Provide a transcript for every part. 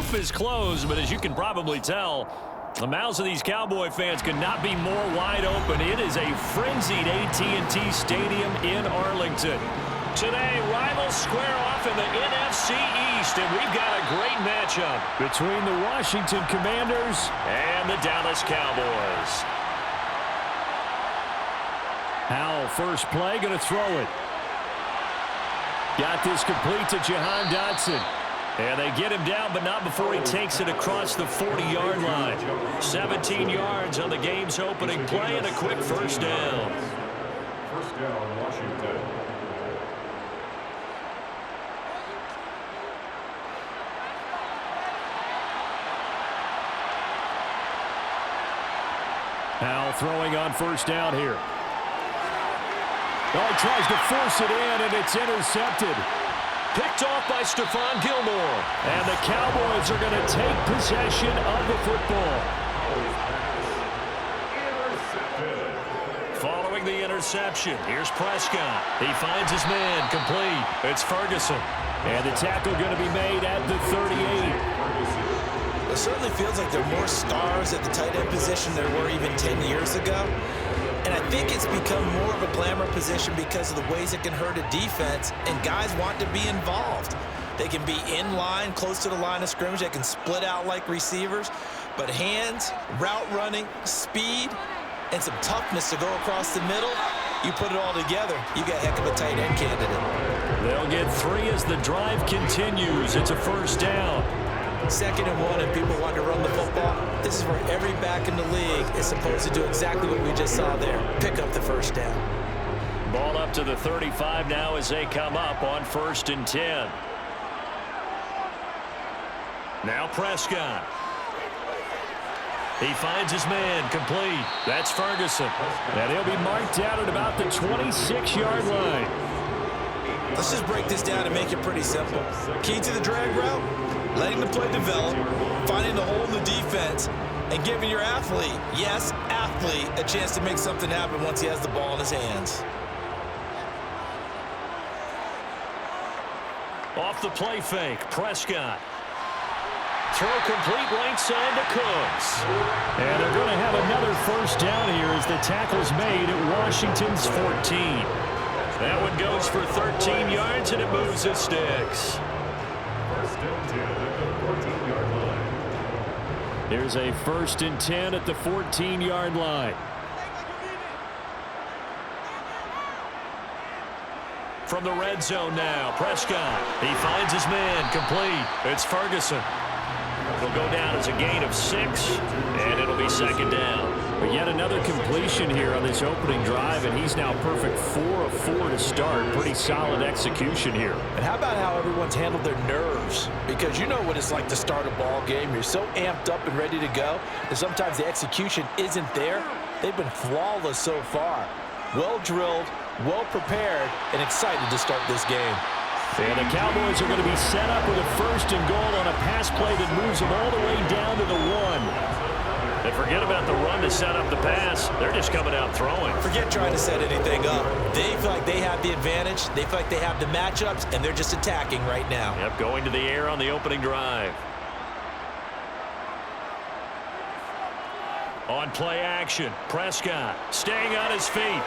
half is closed, but as you can probably tell, the mouths of these Cowboy fans could not be more wide open. It is a frenzied AT&T Stadium in Arlington. Today, rivals square off in the NFC East, and we've got a great matchup between the Washington Commanders and the Dallas Cowboys. Howell, first play, going to throw it. Got this complete to Jahan Dotson. And they get him down, but not before he takes it across the 40-yard line. 17 yards on the game's opening play and a quick first down. First down, Washington. Howell throwing on first down here. Oh, he tries to force it in, and it's intercepted. Picked off by Stephon Gilmore. And the Cowboys are going to take possession of the football. Following the interception, here's Prescott. He finds his man, complete. It's Ferguson. And the tackle going to be made at the 38. It certainly feels like there are more stars at the tight end position than there were even 10 years ago. And I think it's become more of a glamour position because of the ways it can hurt a defense, and guys want to be involved. They can be in line, close to the line of scrimmage. They can split out like receivers. But hands, route running, speed, and some toughness to go across the middle, you put it all together, you got a heck of a tight end candidate. They'll get 3 as the drive continues. It's a first down. 2nd and 1, and people want to run the football. This is where every back in the league is supposed to do exactly what we just saw there. Pick up the first down. Ball up to the 35 now as they come up on 1st and 10. Now Prescott. He finds his man, complete. That's Ferguson. And he'll be marked out at about the 26-yard line. Let's just break this down and make it pretty simple. Key to the drag route, letting the play develop, finding the hole in the defense, and giving your athlete, yes, athlete, a chance to make something happen once he has the ball in his hands. Off the play fake, Prescott. Throw complete right side to Cooks. And they're going to have another first down here as the tackle's made at Washington's 14. That one goes for 13 yards, and it moves his sticks. First and 10 at the 14-yard line. Here's a 1st and 10 at the 14-yard line. From the red zone now, Prescott. He finds his man, complete. It's Ferguson. It'll go down as a gain of 6, and it'll be 2nd down. But yet another completion here on this opening drive, and he's now perfect 4 of 4 to start. Pretty solid execution here. And how about how everyone's handled their nerves? Because you know what it's like to start a ball game. You're so amped up and ready to go, and sometimes the execution isn't there. They've been flawless so far. Well drilled, well prepared, and excited to start this game. And the Cowboys are going to be set up with a 1st and goal on a pass play that moves them all the way down to the 1. And forget about the run to set up the pass. They're just coming out throwing. Forget trying to set anything up. They feel like they have the advantage. They feel like they have the matchups, and they're just attacking right now. Yep, going to the air on the opening drive. On play action, Prescott staying on his feet.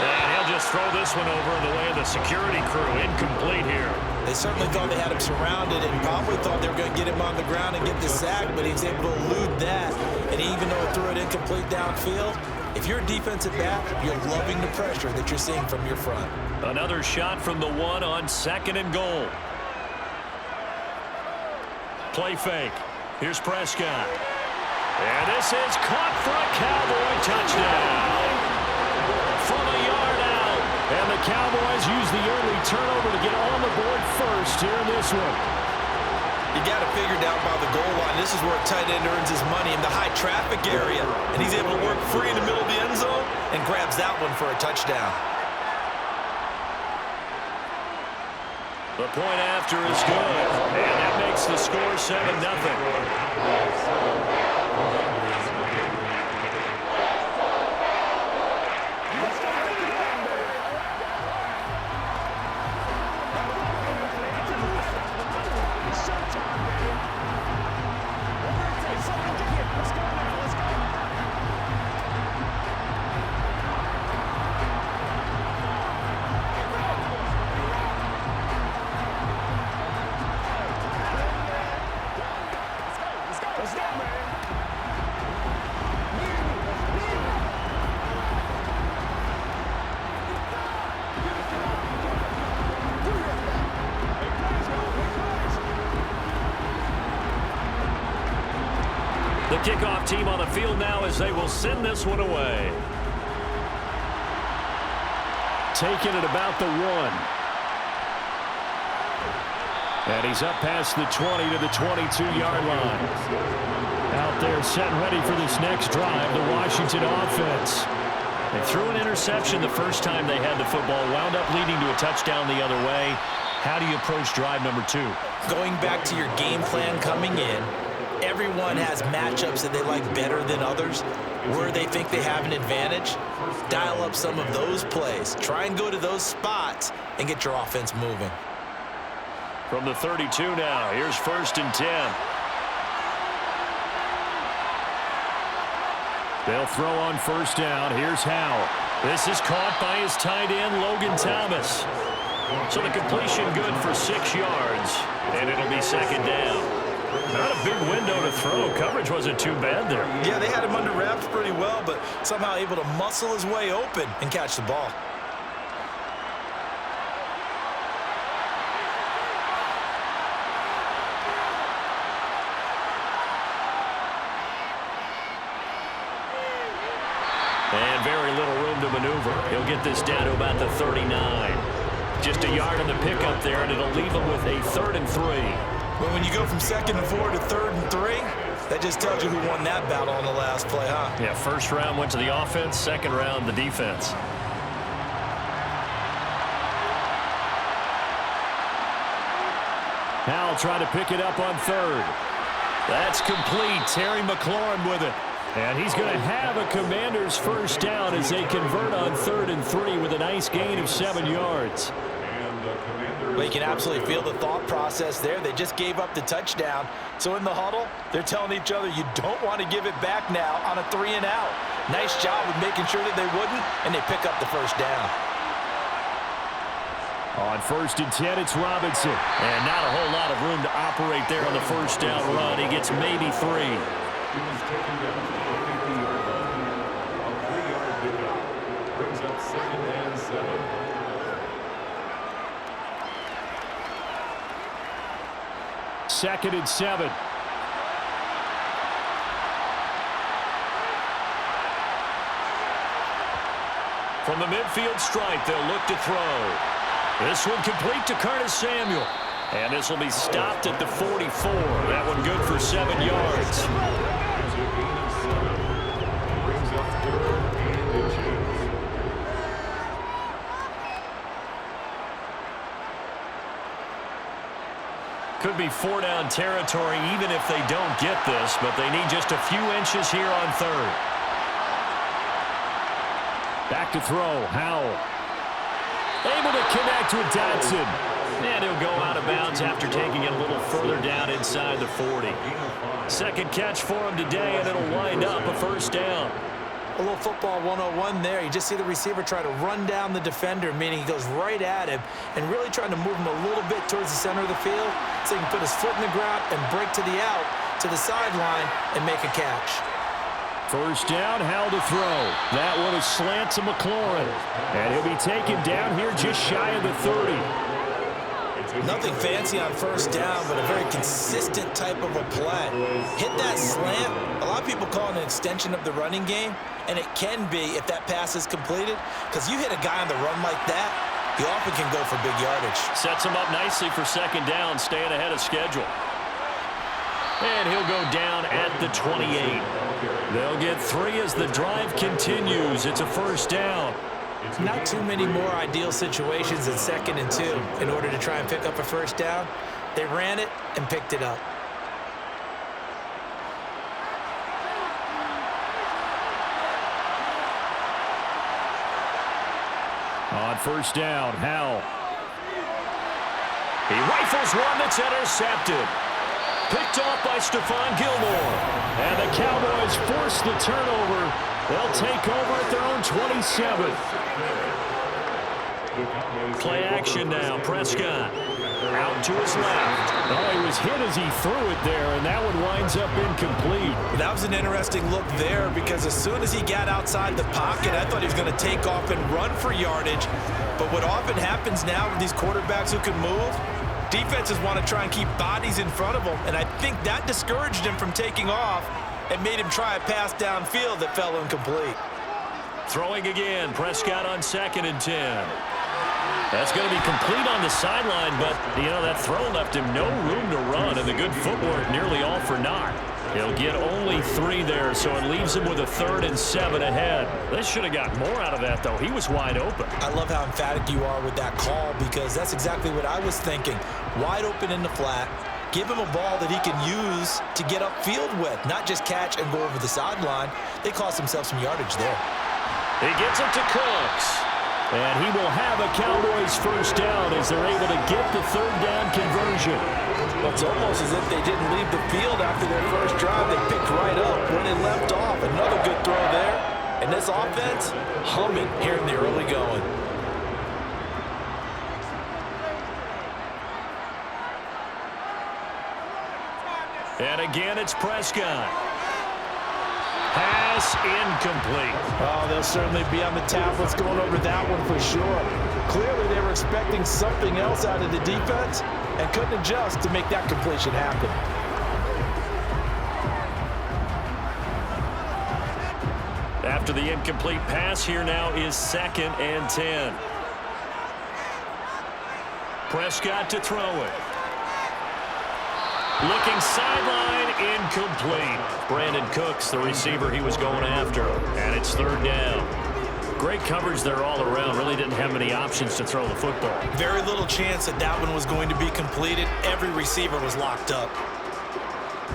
And he'll just throw this one over in the way of the security crew. Incomplete here. They certainly thought they had him surrounded and probably thought they were going to get him on the ground and get the sack, but he was able to elude that. And even though he threw it incomplete downfield, if you're a defensive back, you're loving the pressure that you're seeing from your front. Another shot from the 1 on 2nd and goal. Play fake. Here's Prescott. And this is caught for a Cowboy touchdown. From a yard out. And the Cowboys use the early turnover to get on the board first here in this one. You got to figure down by the goal line. This is where a tight end earns his money in the high traffic area. And he's able to work free in the middle of the end zone and grabs that one for a touchdown. The point after is good. And that makes the score 7-0. kickoff team on the field now as they will send this one away. Taking it about the 1. And he's up past the 20 to the 22-yard line. Out there set and ready for this next drive, the Washington offense. They threw an interception the first time they had the football, wound up leading to a touchdown the other way. How do you approach drive number 2? Going back to your game plan coming in, everyone has matchups that they like better than others, where they think they have an advantage. Dial up some of those plays. Try and go to those spots and get your offense moving. From the 32 now, here's 1st and 10. They'll throw on 1st down. Here's Howell. This is caught by his tight end, Logan Thomas. So the completion good for 6 yards, and it'll be 2nd down. Not a big window to throw. Coverage wasn't too bad there. Yeah, they had him under wraps pretty well, but somehow able to muscle his way open and catch the ball. And very little room to maneuver. He'll get this down to about the 39. Just a yard on the pickup there, and it'll leave him with a 3rd and 3. Well, when you go from 2nd and 4 to 3rd and 3, that just tells you who won that battle on the last play, huh? Yeah, 1st round went to the offense, 2nd round the defense. Howell trying to pick it up on 3rd. That's complete. Terry McLaurin with it. And he's going to have a Commanders 1st down as they convert on 3rd and 3 with a nice gain of 7 yards. Well, you can absolutely feel the thought process there. They just gave up the touchdown. So in the huddle, they're telling each other, you don't want to give it back now on a 3 and out. Nice job with making sure that they wouldn't, and they pick up the 1st down. On 1st and 10, it's Robinson. And not a whole lot of room to operate there on the 1st down run. He gets maybe 3. He was taken down to the 50-yard line. A 3-yard pickup brings up 2nd and 7. Second and 7. From the midfield stripe, they'll look to throw. This one complete to Curtis Samuel. And this will be stopped at the 44. That one good for 7 yards. There's a gain of 7. Brings up 3rd and inches. Could be 4-down territory even if they don't get this, but they need just a few inches here on 3rd. Back to throw, Howell. Able to connect with Dodson. And he'll go out of bounds after taking it a little further down inside the 40. 2nd catch for him today, and it'll wind up a 1st down. A little football 101 there. You just see the receiver try to run down the defender, meaning he goes right at him and really trying to move him a little bit towards the center of the field so he can put his foot in the ground and break to the out, to the sideline, and make a catch. 1st down, Howell to throw. That one is slant to McLaurin. And he'll be taken down here just shy of the 30. Nothing fancy on 1st down, but a very consistent type of a play. Hit that slant. A lot of people call it an extension of the running game, and it can be if that pass is completed, because you hit a guy on the run like that, he often can go for big yardage. Sets him up nicely for 2nd down, staying ahead of schedule. And he'll go down at the 28. They'll get 3 as the drive continues. It's a 1st down. Not too many more ideal situations than 2nd and 2 in order to try and pick up a 1st down. They ran it and picked it up. On 1st down, Howell. He rifles one that's intercepted. Picked off by Stephon Gilmore. And the Cowboys force the turnover. They'll take over at their own 27. Play action now. Prescott out to his left. Oh, he was hit as he threw it there, and that one winds up incomplete. That was an interesting look there because as soon as he got outside the pocket, I thought he was going to take off and run for yardage. But what often happens now with these quarterbacks who can move, defenses want to try and keep bodies in front of them, and I think that discouraged him from taking off, and made him try a pass downfield that fell incomplete. Throwing again, Prescott on 2nd and 10. That's going to be complete on the sideline, but, that throw left him no room to run, and the good footwork nearly all for naught. He'll get only 3 there, so it leaves him with a 3rd and 7 ahead. They should have got more out of that, though. He was wide open. I love how emphatic you are with that call, because that's exactly what I was thinking. Wide open in the flat. Give him a ball that he can use to get upfield with, not just catch and go over the sideline. They cost themselves some yardage there. He gets it to Cooks. And he will have a Cowboys first down as they're able to get the 3rd down conversion. Well, it's almost as if they didn't leave the field after their first drive. They picked right up where they left off. Another good throw there. And this offense, humming here in the early going. And again, it's Prescott. Pass incomplete. Oh, they'll certainly be on the tablets going over that one for sure. Clearly, they were expecting something else out of the defense and couldn't adjust to make that completion happen. After the incomplete pass, here now is 2nd and 10. Prescott to throw it. Looking sideline, incomplete. Brandon Cooks, the receiver he was going after. And it's 3rd down. Great coverage there all around. Really didn't have many options to throw the football. Very little chance that one was going to be completed. Every receiver was locked up.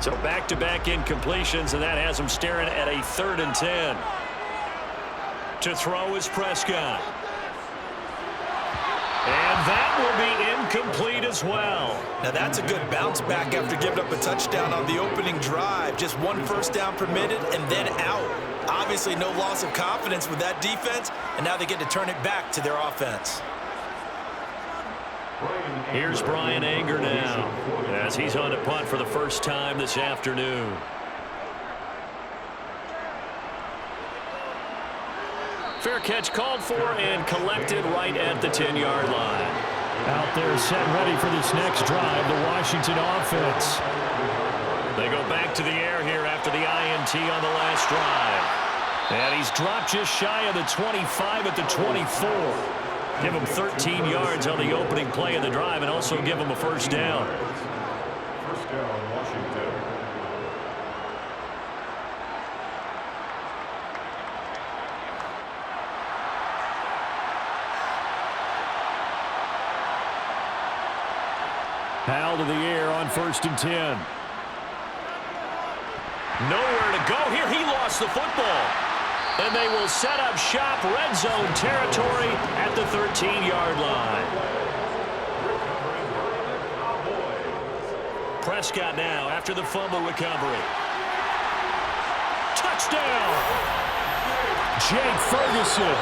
So back-to-back incompletions, and that has him staring at a 3rd and 10. To throw is Prescott. And that will be incomplete as well. Now that's a good bounce back after giving up a touchdown on the opening drive. Just 1 first down permitted and then out. Obviously no loss of confidence with that defense, and now they get to turn it back to their offense. Here's Brian Anger now as he's on to punt for the first time this afternoon. Fair catch called for and collected right at the 10-yard line. Out there set ready for this next drive, the Washington offense. They go back to the air here after the INT on the last drive. And he's dropped just shy of the 25 at the 24. Give him 13 yards on the opening play of the drive and also give him a first down. First down, Washington. Powell to the air on 1st and 10. Nowhere to go here. He lost the football. And they will set up shop, red zone territory at the 13-yard line. Prescott now after the fumble recovery. Touchdown! Jake Ferguson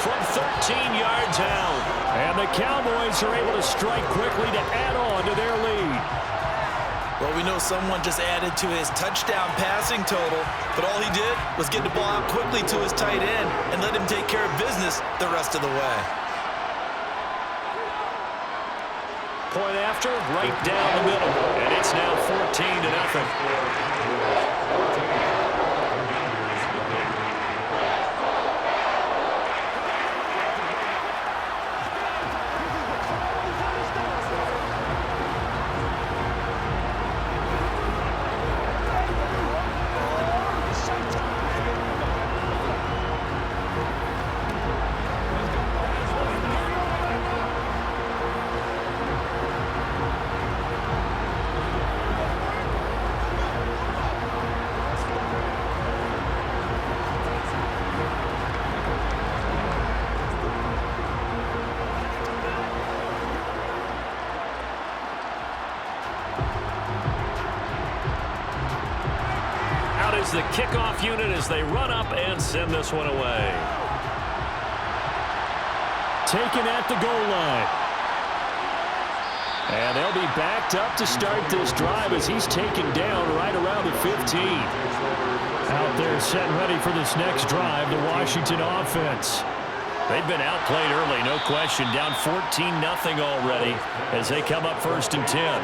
from 13 yards out. And the Cowboys are able to strike quickly to add on to their lead. Well, we know someone just added to his touchdown passing total, but all he did was get the ball out quickly to his tight end and let him take care of business the rest of the way. Point after, right down the middle, and it's now 14-0. The kickoff unit as they run up and send this one away. Taken at the goal line. And they'll be backed up to start this drive as he's taken down right around the 15. Out there set ready for this next drive, the Washington offense. They've been outplayed early, no question. Down 14-0 already as they come up 1st and 10.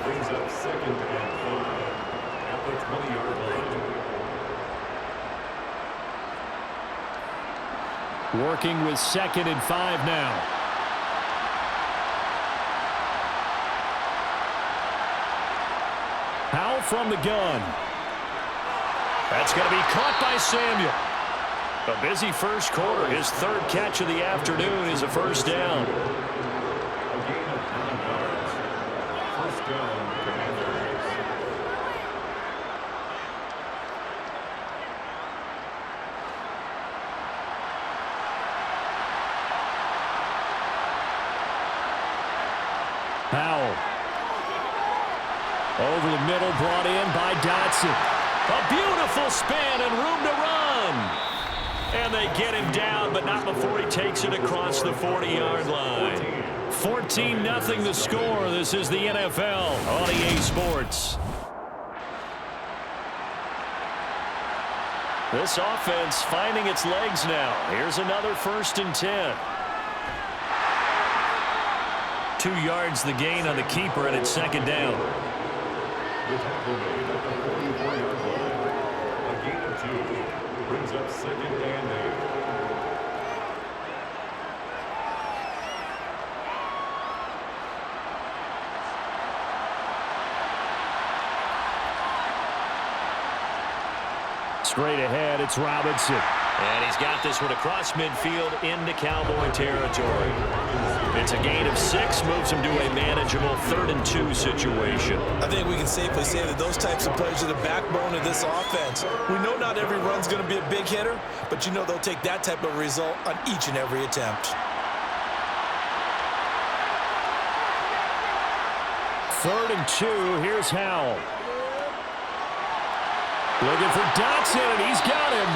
Brings up 2nd Working with 2nd and 5 now. Powell from the gun. That's going to be caught by Samuel. A busy first quarter. His 3rd catch of the afternoon is a first down. A gain of 9 yards. First down, Commanders. Powell. Over the middle, brought in by Dotson. A beautiful spin and room to run. And they get him down, but not before he takes it across the 40-yard line. 14-0 the score. This is the NFL on EA Sports. This offense finding its legs now. Here's another 1st and 10. 2 yards the gain on the keeper, and it's 2nd down. The tackle made at the 44-yard line. A gain of 2 brings up 2nd and 8. Straight ahead, it's Robinson. And he's got this one across midfield into Cowboy territory. It's a gain of 6, moves him to a manageable 3rd and 2 situation. I think we can safely say that those types of plays are the backbone of this offense. We know not every run's going to be a big hitter, but you know they'll take that type of result on each and every attempt. 3rd and 2, here's Howell. Looking for Dotson, and he's got him.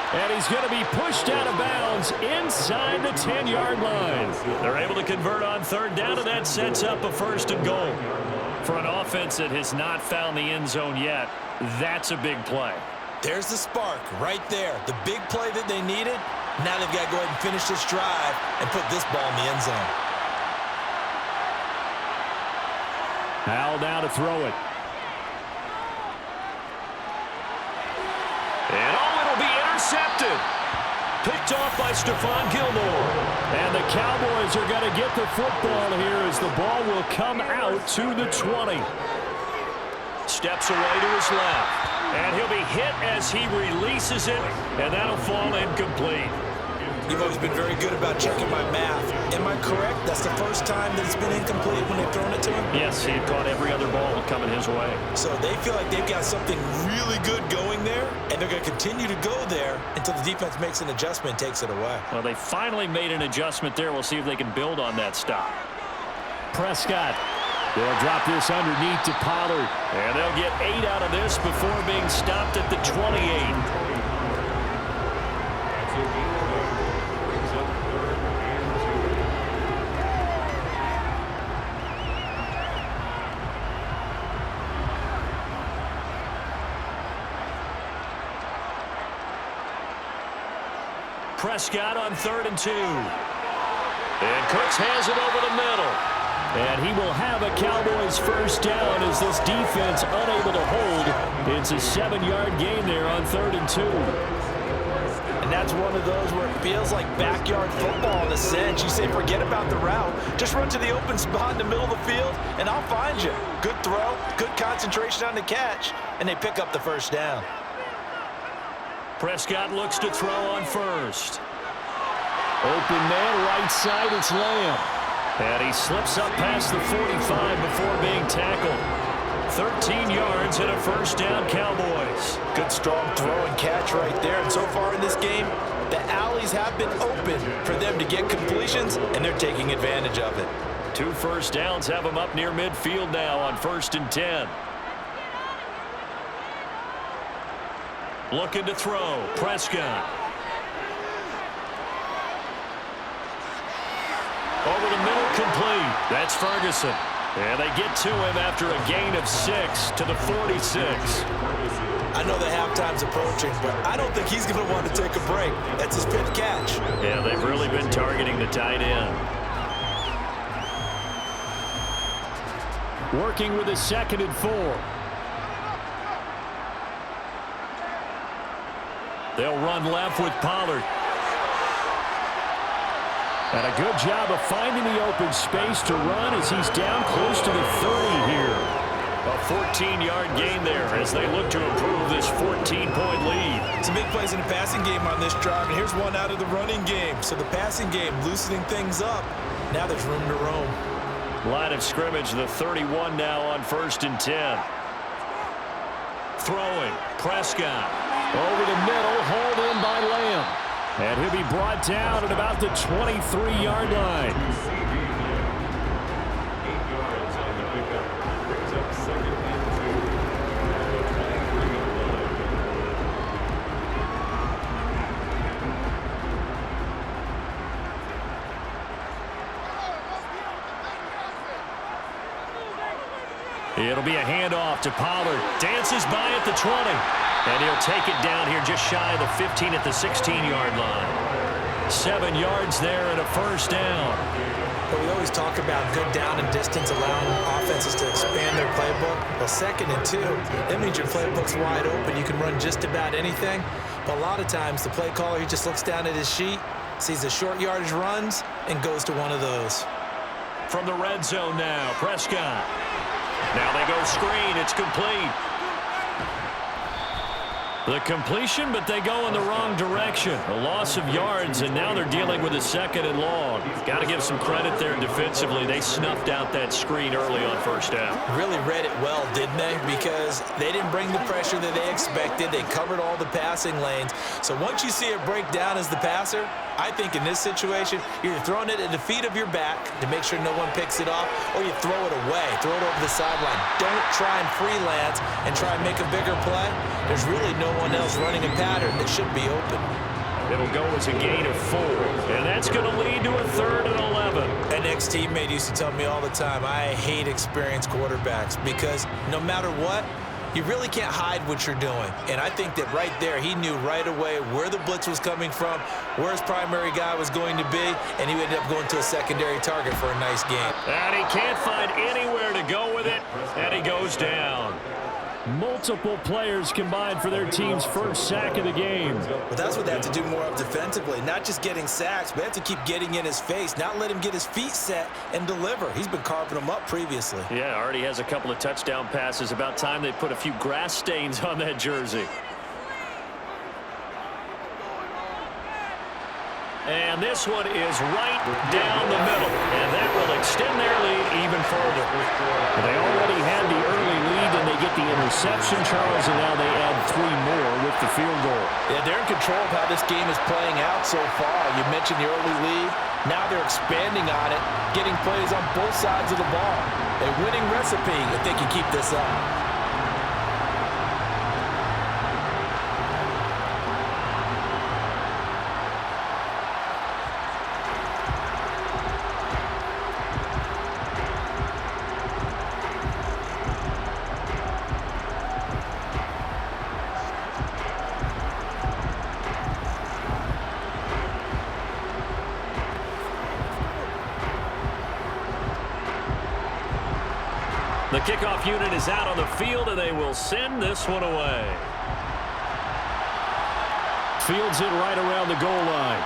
And he's going to be pushed out of bounds inside the 10-yard line. They're able to convert on 3rd down, and that sets up a 1st and goal. For an offense that has not found the end zone yet, that's a big play. There's the spark right there. The big play that they needed. Now they've got to go ahead and finish this drive and put this ball in the end zone. Howell now to throw it. And it'll be intercepted. Picked off by Stephon Gilmore. And the Cowboys are going to get the football here as the ball will come out to the 20. Steps away to his left. And he'll be hit as he releases it, and that'll fall incomplete. You've always been very good about checking my math. Am I correct? That's the first time that it's been incomplete when they've thrown it to him? Yes, he had caught every other ball coming his way. So they feel like they've got something really good going there, and they're going to continue to go there until the defense makes an adjustment and takes it away. Well, they finally made an adjustment there. We'll see if they can build on that stop. Prescott. They'll drop this underneath to Pollard. And they'll get 8 out of this before being stopped at the 28. Prescott on 3rd and 2. And Cooks has it over the middle. And he will have a Cowboys 1st down as this defense unable to hold. It's a 7-yard gain there on 3rd and 2. And that's one of those where it feels like backyard football in a sense. You say forget about the route. Just run to the open spot in the middle of the field, and I'll find you. Good throw, good concentration on the catch, and they pick up the 1st down. Prescott looks to throw on 1st. Open man, right side, it's Lamb. And he slips up past the 45 before being tackled. 13 yards and a 1st down, Cowboys. Good strong throw and catch right there. And so far in this game, the alleys have been open for them to get completions, and they're taking advantage of it. 2 1st downs have them up near midfield now on 1st and 10. Looking to throw. Prescott. Over the middle, complete. That's Ferguson. And they get to him after a gain of 6 to the 46. I know the halftime's approaching, but I don't think he's going to want to take a break. That's his 5th catch. Yeah, they've really been targeting the tight end. Working with a 2nd and 4. They'll run left with Pollard. And a good job of finding the open space to run as he's down close to the 30 here. A 14-yard gain there as they look to improve this 14-point lead. Some big plays in the passing game on this drive, and here's one out of the running game. So the passing game loosening things up. Now there's room to roam. Line of scrimmage, the 31 now on 1st and 10. Throwing, Prescott. Over the middle, hauled in by Lamb. And he'll be brought down at about the 23-yard line. 8 yards on the pickup. Brings up 2nd and 2. At the 23-yard line. It'll be a handoff to Pollard. Dances by at the 20. And he'll take it down here just shy of the 15 at the 16-yard line. 7 yards there and a 1st down. But we always talk about good down and distance, allowing offenses to expand their playbook. Well, 2nd and 2, that means your playbook's wide open. You can run just about anything. But a lot of times, the play caller, he just looks down at his sheet, sees the short yardage runs, and goes to one of those. From the red zone now, Prescott. Now they go screen. It's complete. The completion, but they go in the wrong direction. A loss of yards, and now they're dealing with a 2nd and long. Got to give some credit there defensively. They snuffed out that screen early on 1st down. Really read it well, didn't they? Because they didn't bring the pressure that they expected. They covered all the passing lanes. So once you see it break down as the passer, I think in this situation, you're throwing it at the feet of your back to make sure no one picks it off, or you throw it away, throw it over the sideline. Don't try and freelance and try and make a bigger play. There's really no one else running a pattern that should be open. It'll go as a gain of 4, and that's going to lead to a 3rd and 11. An ex-teammate used to tell me all the time, I hate experienced quarterbacks because no matter what, you really can't hide what you're doing. And I think that right there, he knew right away where the blitz was coming from, where his primary guy was going to be, and he ended up going to a secondary target for a nice game. And he can't find anywhere to go with it, and he goes down. Multiple players combined for their team's 1st sack of the game. But that's what they have to do more of defensively, not just getting sacks, but they have to keep getting in his face, not let him get his feet set and deliver. He's been carving them up previously. Yeah, already has a couple of touchdown passes. About time they put a few grass stains on that jersey. And this one is right down the middle, and that will extend their lead even further. They already had the early lead, and they get the interception, Charles, and now they add 3 more with the field goal. Yeah, they're in control of how this game is playing out so far. You mentioned the early lead. Now they're expanding on it, getting plays on both sides of the ball. A winning recipe if they can keep this up. The kickoff unit is out on the field, and they will send this one away. Fields it right around the goal line.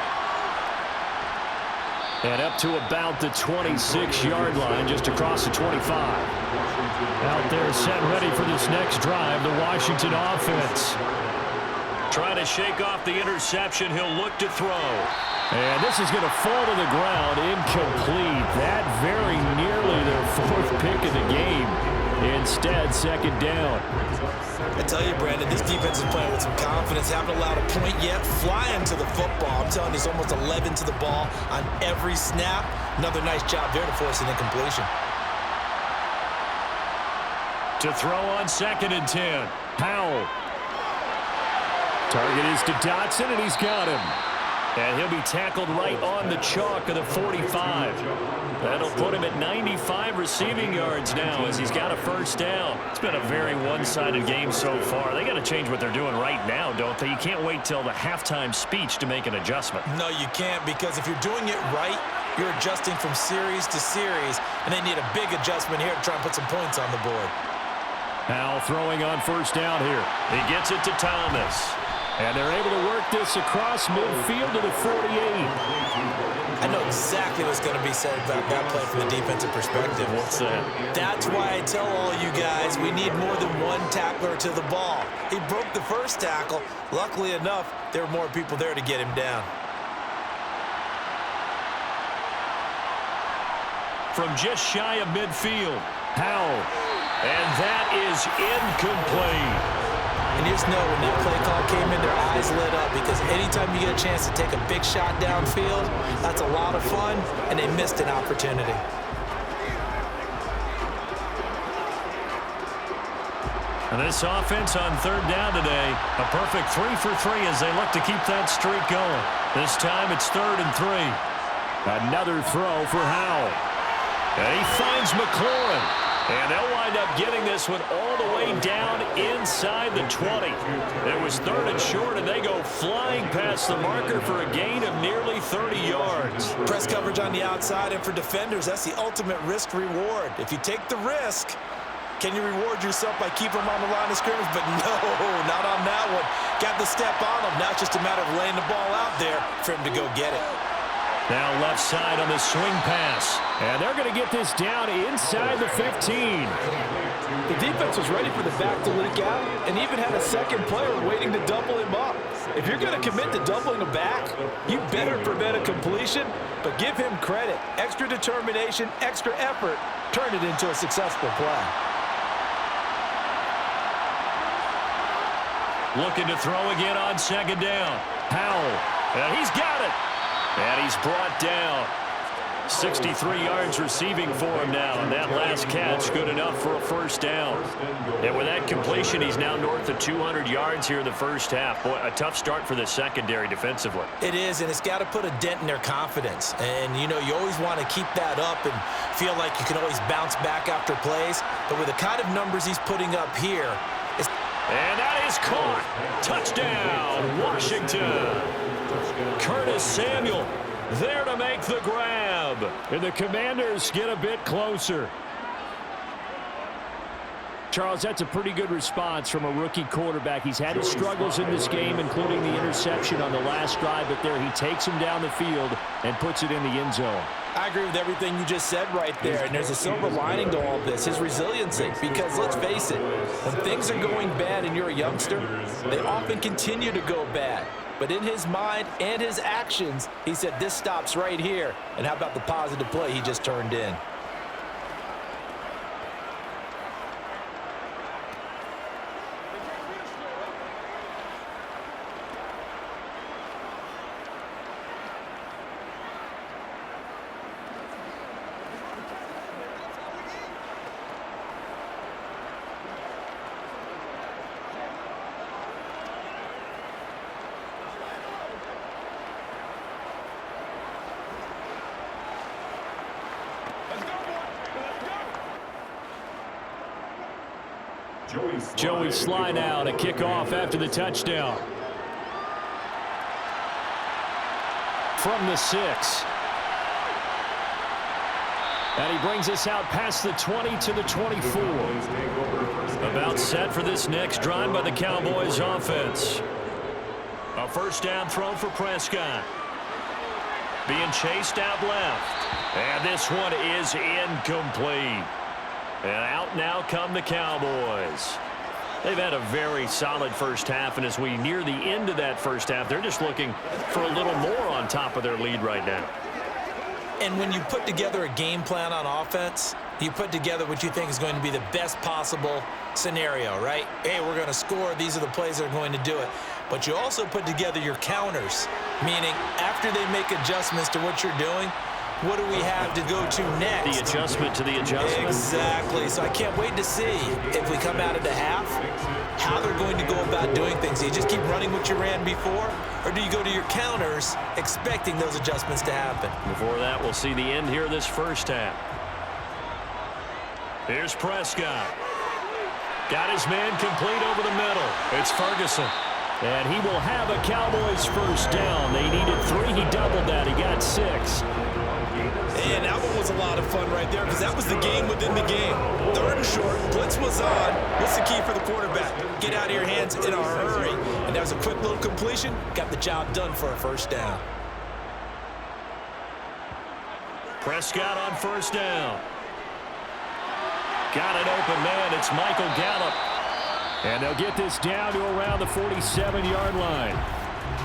And up to about the 26-yard line, just across the 25. Out there set ready for this next drive, the Washington offense. Trying to shake off the interception, he'll look to throw. And this is going to fall to the ground, incomplete. That very nearly their 4th pick of the game. Instead, 2nd down. I tell you, Brandon, this defense is playing with some confidence. Haven't allowed a point yet. Flying to the football. I'm telling you, it's almost 11 to the ball on every snap. Another nice job there to force an incompletion. To throw on 2nd and 10. Powell. Target is to Dotson, and he's got him. And he'll be tackled right on the chalk of the 45. That'll put him at 95 receiving yards now as he's got a 1st down. It's been a very one-sided game so far. They got to change what they're doing right now, don't they? You can't wait till the halftime speech to make an adjustment. No, you can't, because if you're doing it right, you're adjusting from series to series, and they need a big adjustment here to try and put some points on the board. Now throwing on 1st down here. He gets it to Thomas. And they're able to work this across midfield to the 48. I know exactly what's going to be said about that play from the defensive perspective. What's that? That's why I tell all you guys we need more than one tackler to the ball. He broke the first tackle. Luckily enough, there were more people there to get him down. From just shy of midfield, Howell. And that is incomplete. And you just know when that play call came in, their eyes lit up because anytime you get a chance to take a big shot downfield, that's a lot of fun, and they missed an opportunity. And this offense on third down today, a perfect 3 for 3 as they look to keep that streak going. This time it's 3rd and 3. Another throw for Howell. And he finds McLaurin. And they'll wind up getting this one all the way down inside the 20. It was 3rd and short, and they go flying past the marker for a gain of nearly 30 yards. Press coverage on the outside, and for defenders, that's the ultimate risk-reward. If you take the risk, can you reward yourself by keeping them on the line of scrimmage? But no, not on that one. Got the step on them. Now it's just a matter of laying the ball out there for him to go get it. Now left side on the swing pass. And they're going to get this down inside the 15. The defense was ready for the back to leak out and even had a second player waiting to double him up. If you're going to commit to doubling him back, you better prevent a completion, but give him credit. Extra determination, extra effort, turn it into a successful play. Looking to throw again on second down. Howell. And he's got it. And he's brought down. 63 yards receiving for him now, and that last catch good enough for a first down. And with that completion, he's now north of 200 yards here in the first half. Boy, a tough start for the secondary defensively. It is, and it's got to put a dent in their confidence. And, you know, you always want to keep that up and feel like you can always bounce back after plays. But with the kind of numbers he's putting up here, it's... And that is caught. Touchdown, Washington. Curtis Samuel there to make the grab. And the Commanders get a bit closer. Charles, that's a pretty good response from a rookie quarterback. He's had his struggles in this game, including the interception on the last drive, but there he takes him down the field and puts it in the end zone. I agree with everything you just said right there, and there's a silver lining to all this, his resiliency, because let's face it, when things are going bad and you're a youngster, they often continue to go bad. But in his mind and his actions, he said, this stops right here. And how about the positive play he just turned in? Joey slide out, a kickoff after the touchdown. From the 6. And he brings us out past the 20 to the 24. About set for this next drive by the Cowboys offense. A first down throw for Prescott. Being chased out left. And this one is incomplete. And out now come the Cowboys. They've had a very solid first half, and as we near the end of that first half, they're just looking for a little more on top of their lead right now. And when you put together a game plan on offense, you put together what you think is going to be the best possible scenario, right? Hey, we're going to score. These are the plays that are going to do it. But you also put together your counters, meaning after they make adjustments to what you're doing, what do we have to go to next? The adjustment to the adjustment. Exactly. So I can't wait to see if we come out of the half, how they're going to go about doing things. Do you just keep running what you ran before, or do you go to your counters expecting those adjustments to happen? Before that, we'll see the end here of this first half. Here's Prescott. Got his man complete over the middle. It's Ferguson. And he will have a Cowboys first down. They needed 3. He doubled that. He got 6. And that one was a lot of fun right there because that was the game within the game. 3rd and short, blitz was on. What's the key for the quarterback? Get out of your hands in a hurry. And that was a quick little completion. Got the job done for a first down. Prescott on first down. Got an open man. It's Michael Gallup. And they'll get this down to around the 47-yard line.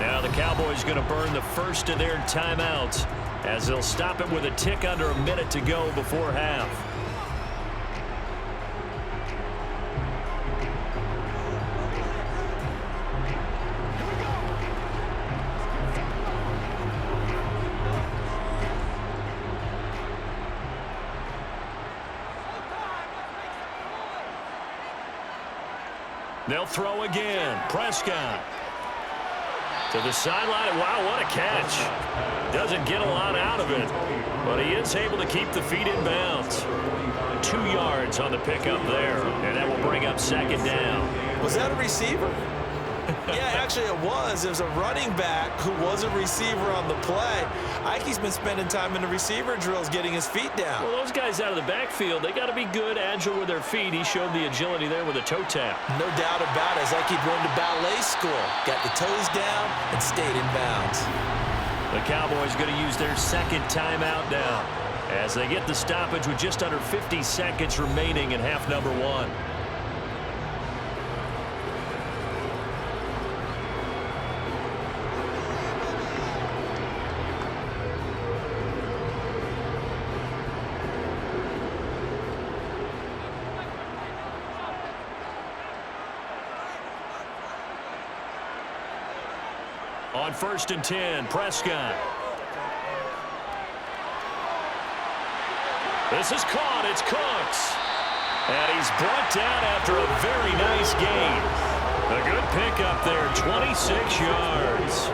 Now the Cowboys going to burn the first of their timeouts as they'll stop it with a tick under a minute to go before half. They'll throw again. Prescott to the sideline. Wow, what a catch. Doesn't get a lot out of it, but he is able to keep the feet in bounds. 2 yards on the pickup there, and that will bring up second down. Was that a receiver? Yeah, actually it was. It was a running back who was a receiver on the play. Ikey's been spending time in the receiver drills getting his feet down. Well, those guys out of the backfield, they got to be good, agile with their feet. He showed the agility there with a toe tap. No doubt about it. As Ikey going to ballet school. Got the toes down and stayed in bounds. The Cowboys going to use their second timeout now as they get the stoppage with just under 50 seconds remaining in half number 1. On first and 10, Prescott. This is caught. It's Cooks. And he's brought down after a very nice gain. A good pickup there, 26 yards.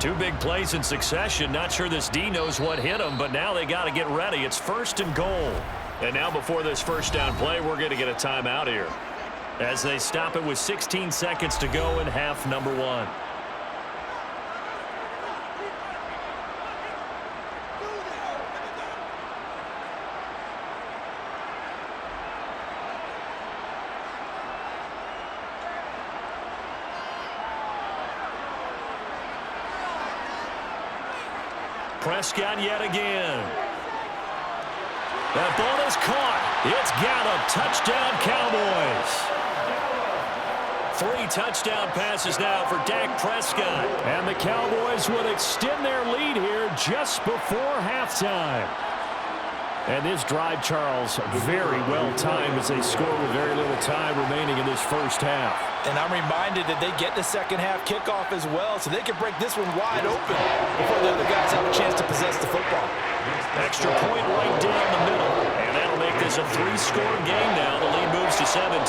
Two big plays in succession. Not sure this D knows what hit him, but now they got to get ready. It's first and goal. And now before this first down play, we're going to get a timeout here as they stop it with 16 seconds to go in half number 1. Prescott yet again. That ball is caught. It's Gallup. Touchdown, Cowboys. 3 touchdown passes now for Dak Prescott. And the Cowboys would extend their lead here just before halftime. And this drive, Charles, very well timed as they score with very little time remaining in this first half. And I'm reminded that they get the second half kickoff as well, so they can break this one wide open before the other guys have a chance to possess the football. Extra point right down the middle. And that'll make this a 3-score game now. The lead moves to 17.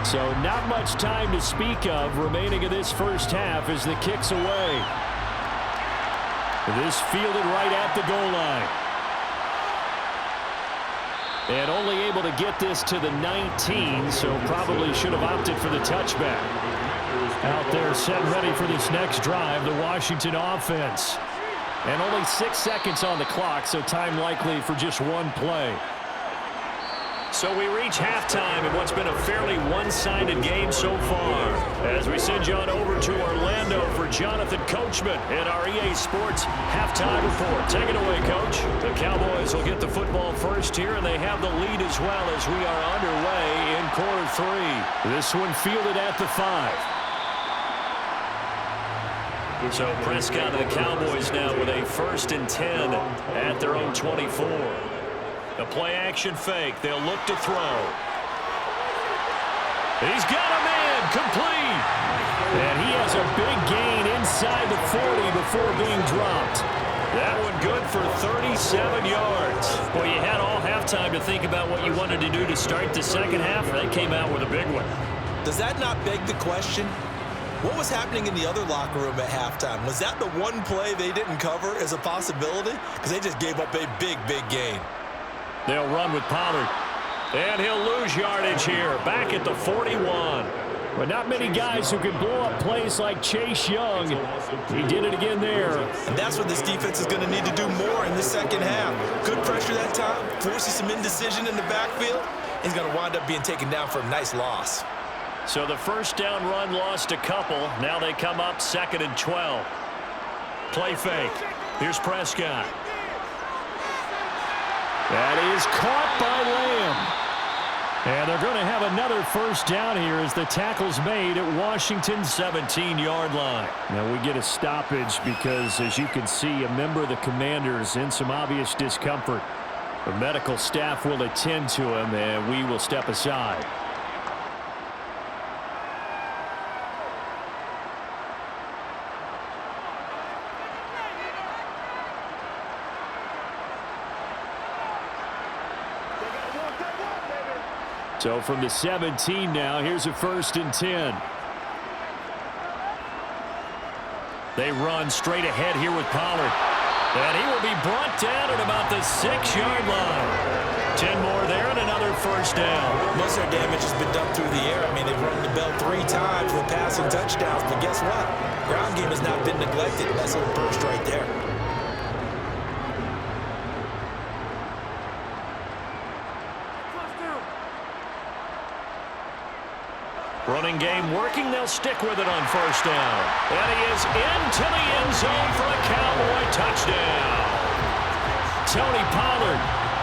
So not much time to speak of remaining in this first half as the kick's away. This fielded right at the goal line. And only able to get this to the 19, so probably should have opted for the touchback. Out there set ready for this next drive, the Washington offense. And only 6 seconds on the clock, so time likely for just one play. So we reach halftime in what's been a fairly one-sided game so far. As we send you on over to Orlando for Jonathan Coachman in our EA Sports Halftime Report. Take it away, Coach. The Cowboys will get the football first here, and they have the lead as well as we are underway in quarter 3. This one fielded at the 5. So Prescott and the Cowboys now with a first and 10 at their own 24. A play-action fake. They'll look to throw. He's got a man. Complete. And he has a big gain inside the 40 before being dropped. That one good for 37 yards. Well, you had all halftime to think about what you wanted to do to start the second half. They came out with a big one. Does that not beg the question? What was happening in the other locker room at halftime? Was that the one play they didn't cover as a possibility? Because they just gave up a big, big gain. They'll run with Pollard. And he'll lose yardage here. Back at the 41. But not many guys who can blow up plays like Chase Young. He did it again there. And that's what this defense is going to need to do more in the second half. Good pressure that time, forces some indecision in the backfield. He's going to wind up being taken down for a nice loss. So the first down run lost a couple. Now they come up 2nd and 12. Play fake. Here's Prescott. That is caught by Lamb. And they're going to have another first down here as the tackle's made at Washington's 17-yard line. Now we get a stoppage because, as you can see, a member of the Commanders in some obvious discomfort. The medical staff will attend to him, and we will step aside. So from the 17 now, here's a 1st and 10. They run straight ahead here with Pollard. And he will be brought down at about the 6-yard line. 10 more there and another first down. Most of their damage has been done through the air. I mean, they've rung the bell 3 times with passing touchdowns. But guess what? Ground game has not been neglected. Nice little burst right there. Running game working. They'll stick with it on first down. And he is into the end zone for a Cowboy touchdown. Tony Pollard,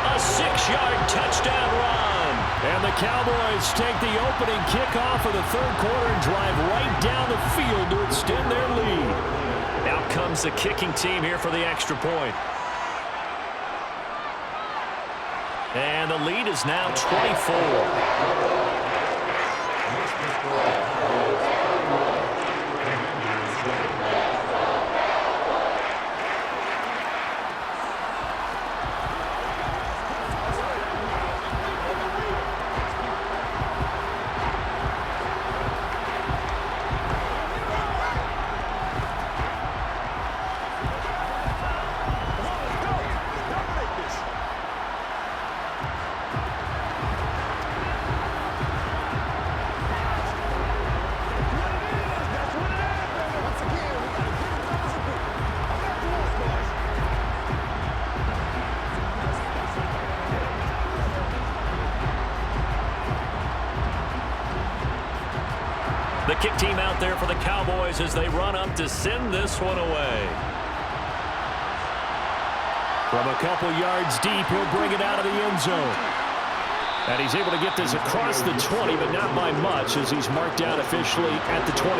a 6-yard touchdown run. And the Cowboys take the opening kickoff of the third quarter and drive right down the field to extend their lead. Out comes the kicking team here for the extra point. And the lead is now 24. The kick team out there for the Cowboys as they run up to send this one away. From a couple yards deep, he'll bring it out of the end zone. And he's able to get this across the 20, but not by much as he's marked out officially at the 21.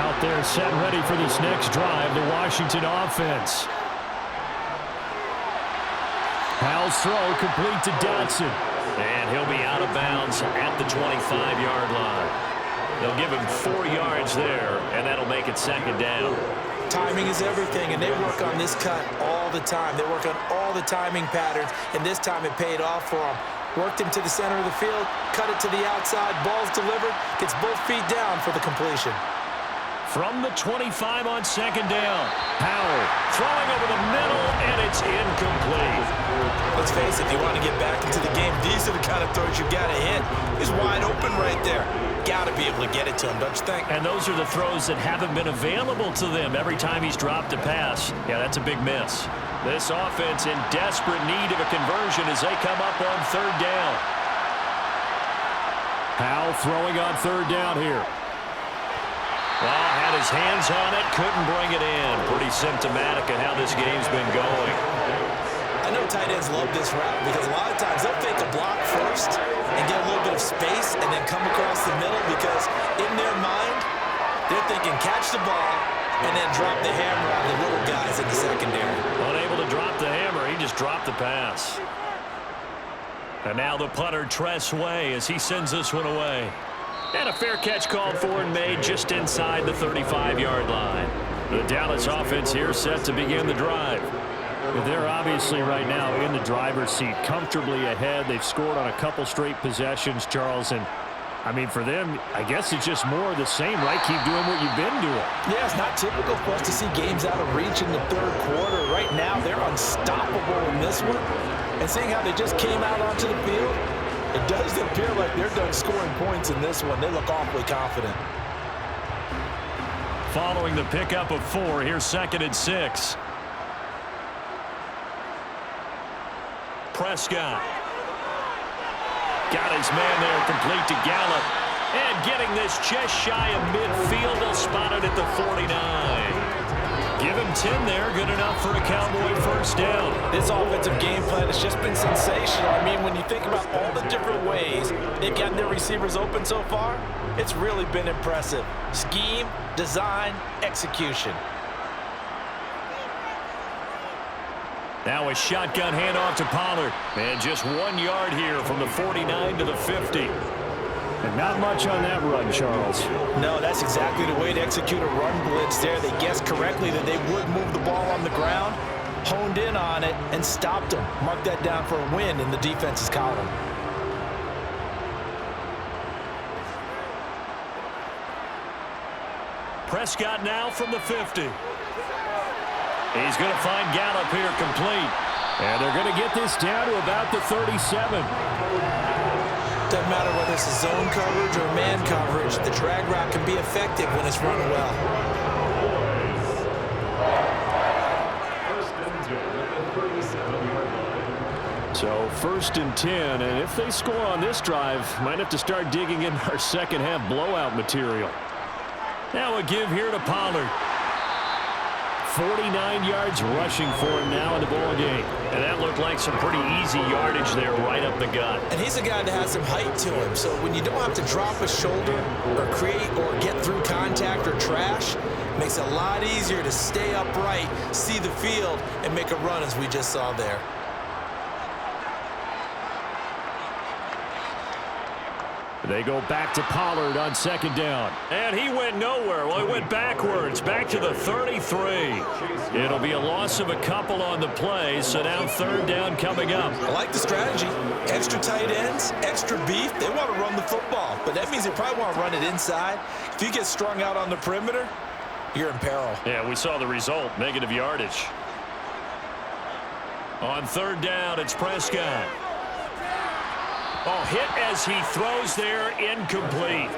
Out there set and ready for this next drive, the Washington offense. Howell's throw complete to Dotson. And he'll be out of bounds at the 25-yard line. They'll give him 4 yards there, and that'll make it 2nd down. Timing is everything, and they work on this cut all the time. They work on all the timing patterns, and this time it paid off for them. Worked him to the center of the field, cut it to the outside, ball's delivered, gets both feet down for the completion. From the 25 on 2nd down, Howell throwing over the middle, and it's incomplete. Let's face it, if you want to get back into the game, these are the kind of throws you got to hit. He's wide open right there. Got to be able to get it to him, don't you think? And those are the throws that haven't been available to them every time he's dropped a pass. Yeah, that's a big miss. This offense in desperate need of a conversion as they come up on 3rd down. Howell throwing on 3rd down here. Well, had his hands on it, couldn't bring it in. Pretty symptomatic of how this game's been going. I know tight ends love this route because a lot of times they'll fake a block first and get a little bit of space and then come across the middle because in their mind, they're thinking catch the ball and then drop the hammer on the little guys in the secondary. Unable to drop the hammer, he just dropped the pass. And now the punter, Tress Way, as he sends this one away. And a fair catch called for and made just inside the 35-yard line. The Dallas offense here set to begin the drive. They're obviously right now in the driver's seat, comfortably ahead. They've scored on a couple straight possessions, Charles. And, I mean, for them, I guess it's just more of the same, right? Keep doing what you've been doing. Yeah, it's not typical for us to see games out of reach in the third quarter. Right now, they're unstoppable in this one. And seeing how they just came out onto the field, it does appear like they're done scoring points in this one. They look awfully confident. Following the pickup of 4, here's 2nd and 6. Prescott. Got his man there, complete to Gallup. And getting this just shy of midfield, they'll spot it at the 49. Give him 10 there, good enough for a Cowboy first down. This offensive game plan has just been sensational. I mean, when you think about all the different ways they've gotten their receivers open so far, it's really been impressive. Scheme, design, execution. Now a shotgun handoff to Pollard. And just 1 yard here from the 49 to the 50. And not much on that run, Charles. No, that's exactly the way to execute a run blitz there. They guessed correctly that they would move the ball on the ground, honed in on it, and stopped them. Mark that down for a win in the defense's column. Prescott now from the 50. He's going to find Gallup here complete. And they're going to get this down to about the 37. Doesn't matter whether it's a zone coverage or man coverage, the drag route can be effective when it's run well. So 1st and 10, and if they score on this drive, might have to start digging in our second half blowout material. Now a give here to Pollard. 49 yards rushing for him now in the ball game. And that looked like some pretty easy yardage there right up the gut. And he's a guy that has some height to him, so when you don't have to drop a shoulder or create or get through contact or trash, it makes it a lot easier to stay upright, see the field, and make a run as we just saw there. They go back to Pollard on 2nd down. And he went nowhere. Well, he went backwards, back to the 33. It'll be a loss of a couple on the play, so now 3rd down coming up. I like the strategy. Extra tight ends, extra beef. They want to run the football, but that means they probably want to run it inside. If you get strung out on the perimeter, you're in peril. Yeah, we saw the result, negative yardage. On 3rd down, it's Prescott. Oh, hit as he throws there, incomplete.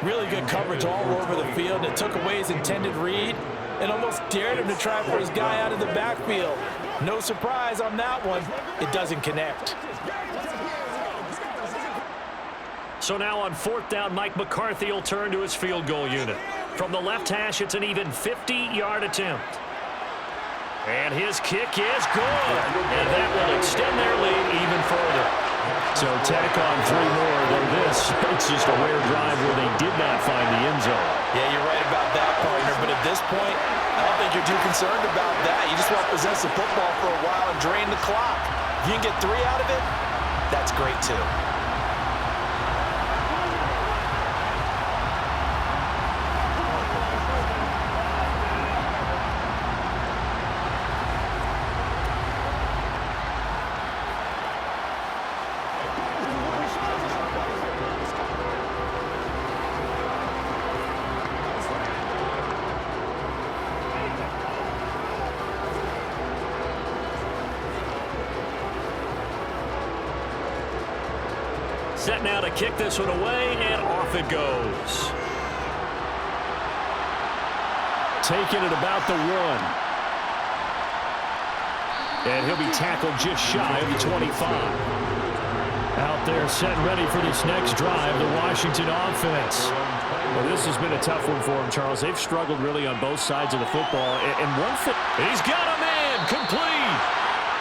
Really good coverage all over the field. It took away his intended read and almost dared him to try for his guy out of the backfield. No surprise on that one. It doesn't connect. So now on 4th down, Mike McCarthy will turn to his field goal unit. From the left hash, it's an even 50-yard attempt. And his kick is good. And that will extend their lead even further. So tack on 3 more, though this, it's just a rare drive where they did not find the end zone. Yeah, you're right about that, partner. But at this point, I don't think you're too concerned about that. You just want to possess the football for a while and drain the clock. If you can get 3 out of it, that's great too. Set now to kick this one away, and off it goes. Taking it about the 1. And he'll be tackled just shy of the 25. Out there set ready for this next drive, the Washington offense. Well, this has been a tough one for them, Charles. They've struggled really on both sides of the football. And one thing, he's got a man, complete.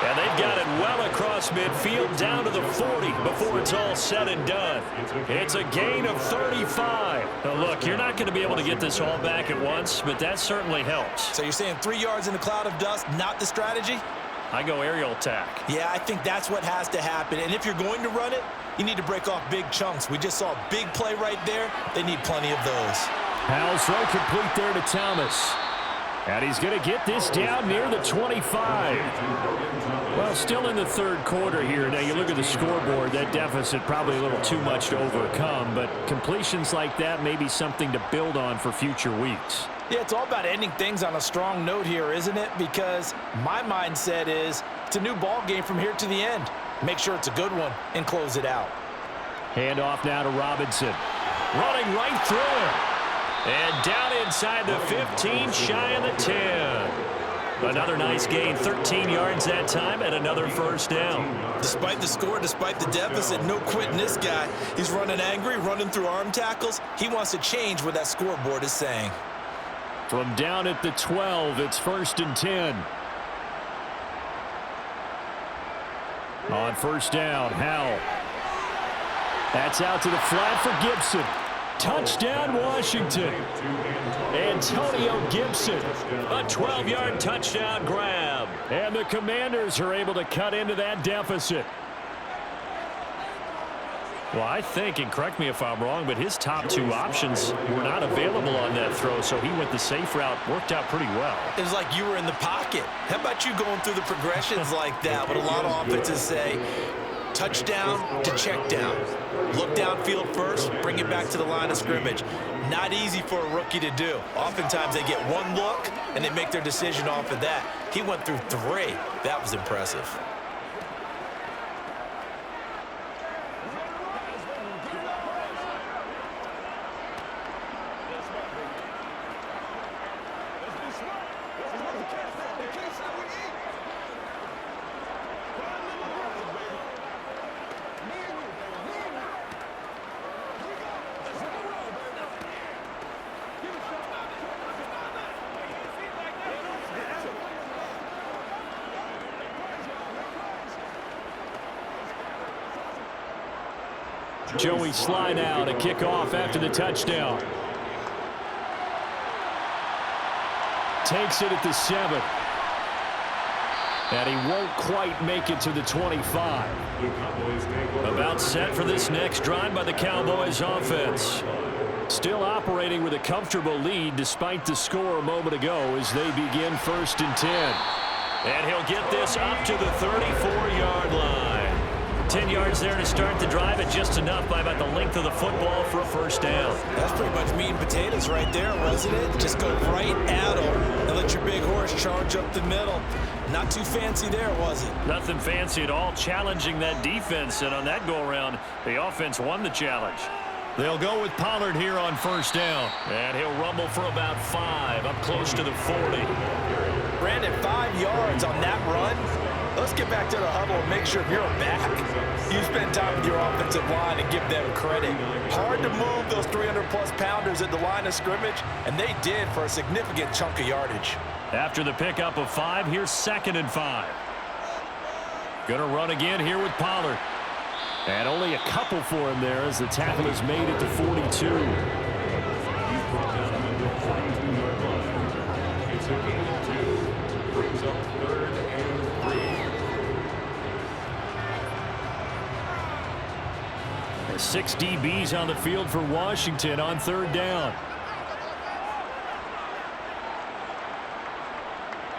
And they've got it well across midfield down to the 40 before it's all said and done. It's a gain of 35. Now, look, you're not going to be able to get this all back at once, but that certainly helps. So you're saying 3 yards in a cloud of dust, not the strategy? I go aerial attack. Yeah, I think that's what has to happen. And if you're going to run it, You need to break off big chunks. We just saw a big play right there. They need plenty of those. Powell's throw complete there to Thomas. And he's going to get this down near the 25. Well, still in the third quarter here. Now, you look at the scoreboard, that deficit probably a little too much to overcome, but completions like that may be something to build on for future weeks. Yeah, it's all about ending things on a strong note here, isn't it? Because my mindset is it's a new ball game from here to the end. Make sure it's a good one and close it out. Hand off now to Robinson. Running right through him. And down inside the 15, shy of the 10. Another nice gain, 13 yards that time, and another first down. Despite the score, despite the deficit, no quitting this guy. He's running angry, running through arm tackles. He wants to change what that scoreboard is saying. From down at the 12, it's 1st and 10. On first down, Howell. That's out to the flat for Gibson. Touchdown, Washington. Antonio Gibson, a 12-yard touchdown grab. And the Commanders are able to cut into that deficit. Well, I think, and correct me if I'm wrong, but his top two options were not available on that throw, so he went the safe route, worked out pretty well. It was like you were in the pocket. How about you going through the progressions like that? What a lot of offenses say, touchdown to check down. Look downfield first, bring it back to the line of scrimmage. Not easy for a rookie to do. Oftentimes they get one look and they make their decision off of that. He went through three. That was impressive. Joey Sly now to kick off after the touchdown. Takes it at the 7. And he won't quite make it to the 25. About set for this next drive by the Cowboys offense. Still operating with a comfortable lead despite the score a moment ago as they begin 1st and 10. And he'll get this up to the 34-yard line. 10 yards there to start the drive, and just enough by about the length of the football for a first down. That's pretty much meat and potatoes right there, wasn't it? Just go right at him and let your big horse charge up the middle. Not too fancy there, was it? Nothing fancy at all, challenging that defense, and on that go-around, the offense won the challenge. They'll go with Pollard here on first down, and he'll rumble for about 5, up close to the 40. Brandon, 5 yards on that run. Let's get back to the huddle and make sure you're back. You spend time with your offensive line and give them credit. Hard to move those 300-plus pounders at the line of scrimmage, and they did for a significant chunk of yardage. After the pickup of 5, here's 2nd and 5. Gonna run again here with Pollard. And only a couple for him there as the tackle is made at the 42. He's brought down at the 42-yard line. It's a gain of 2. Brings up 3rd and 3. 6 DBs on the field for Washington on 3rd down.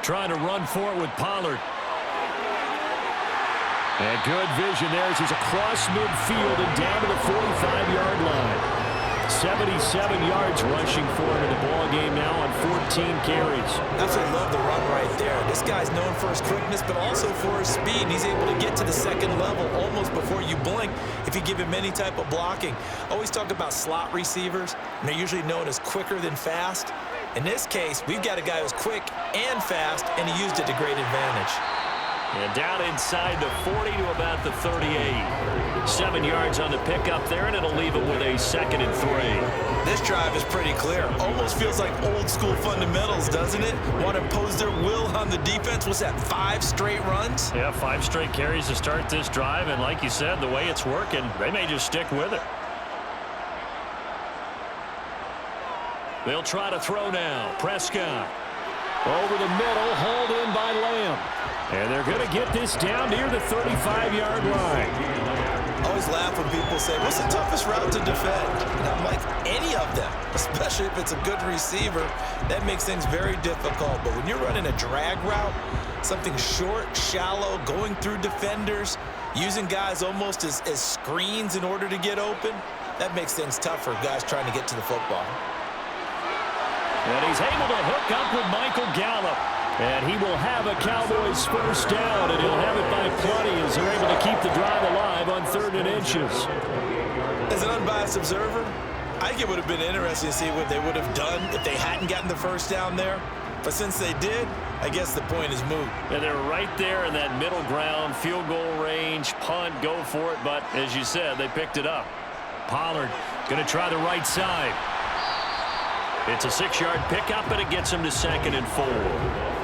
Trying to run for it with Pollard. And good vision there as he's across midfield and down to the 45-yard line. 77 yards rushing for him in the ball game now on 14 carries. Absolutely love the run right there. This guy's known for his quickness, but also for his speed. And he's able to get to the second level almost before you blink if you give him any type of blocking. Always talk about slot receivers, and they're usually known as quicker than fast. In this case, we've got a guy who's quick and fast, and he used it to great advantage. And down inside the 40 to about the 38. 7 yards on the pickup there, and it'll leave it with a 2nd and 3. This drive is pretty clear. Almost feels like old school fundamentals, doesn't it? Want to impose their will on the defense. What's that, 5 straight runs? Yeah, 5 straight carries to start this drive, and like you said, the way it's working, they may just stick with it. They'll try to throw now. Prescott over the middle, hauled in by Lamb. And they're going to get this down near the 35-yard line. Oh, always laugh when people say, what's the toughest route to defend? And I'm like, any of them, especially if it's a good receiver. That makes things very difficult. But when you're running a drag route, something short, shallow, going through defenders, using guys almost as screens in order to get open, that makes things tougher, guys trying to get to the football. And he's able to hook up with Michael Gallup. And he will have a Cowboys first down, and he'll have it by plenty as they're able to keep the drive alive on 3rd and inches. As an unbiased observer, I think it would have been interesting to see what they would have done if they hadn't gotten the first down there. But since they did, I guess the point is moot. And they're right there in that middle ground, field goal range, punt, go for it. But as you said, they picked it up. Pollard going to try the right side. It's a 6-yard pickup, and it gets him to 2nd and 4.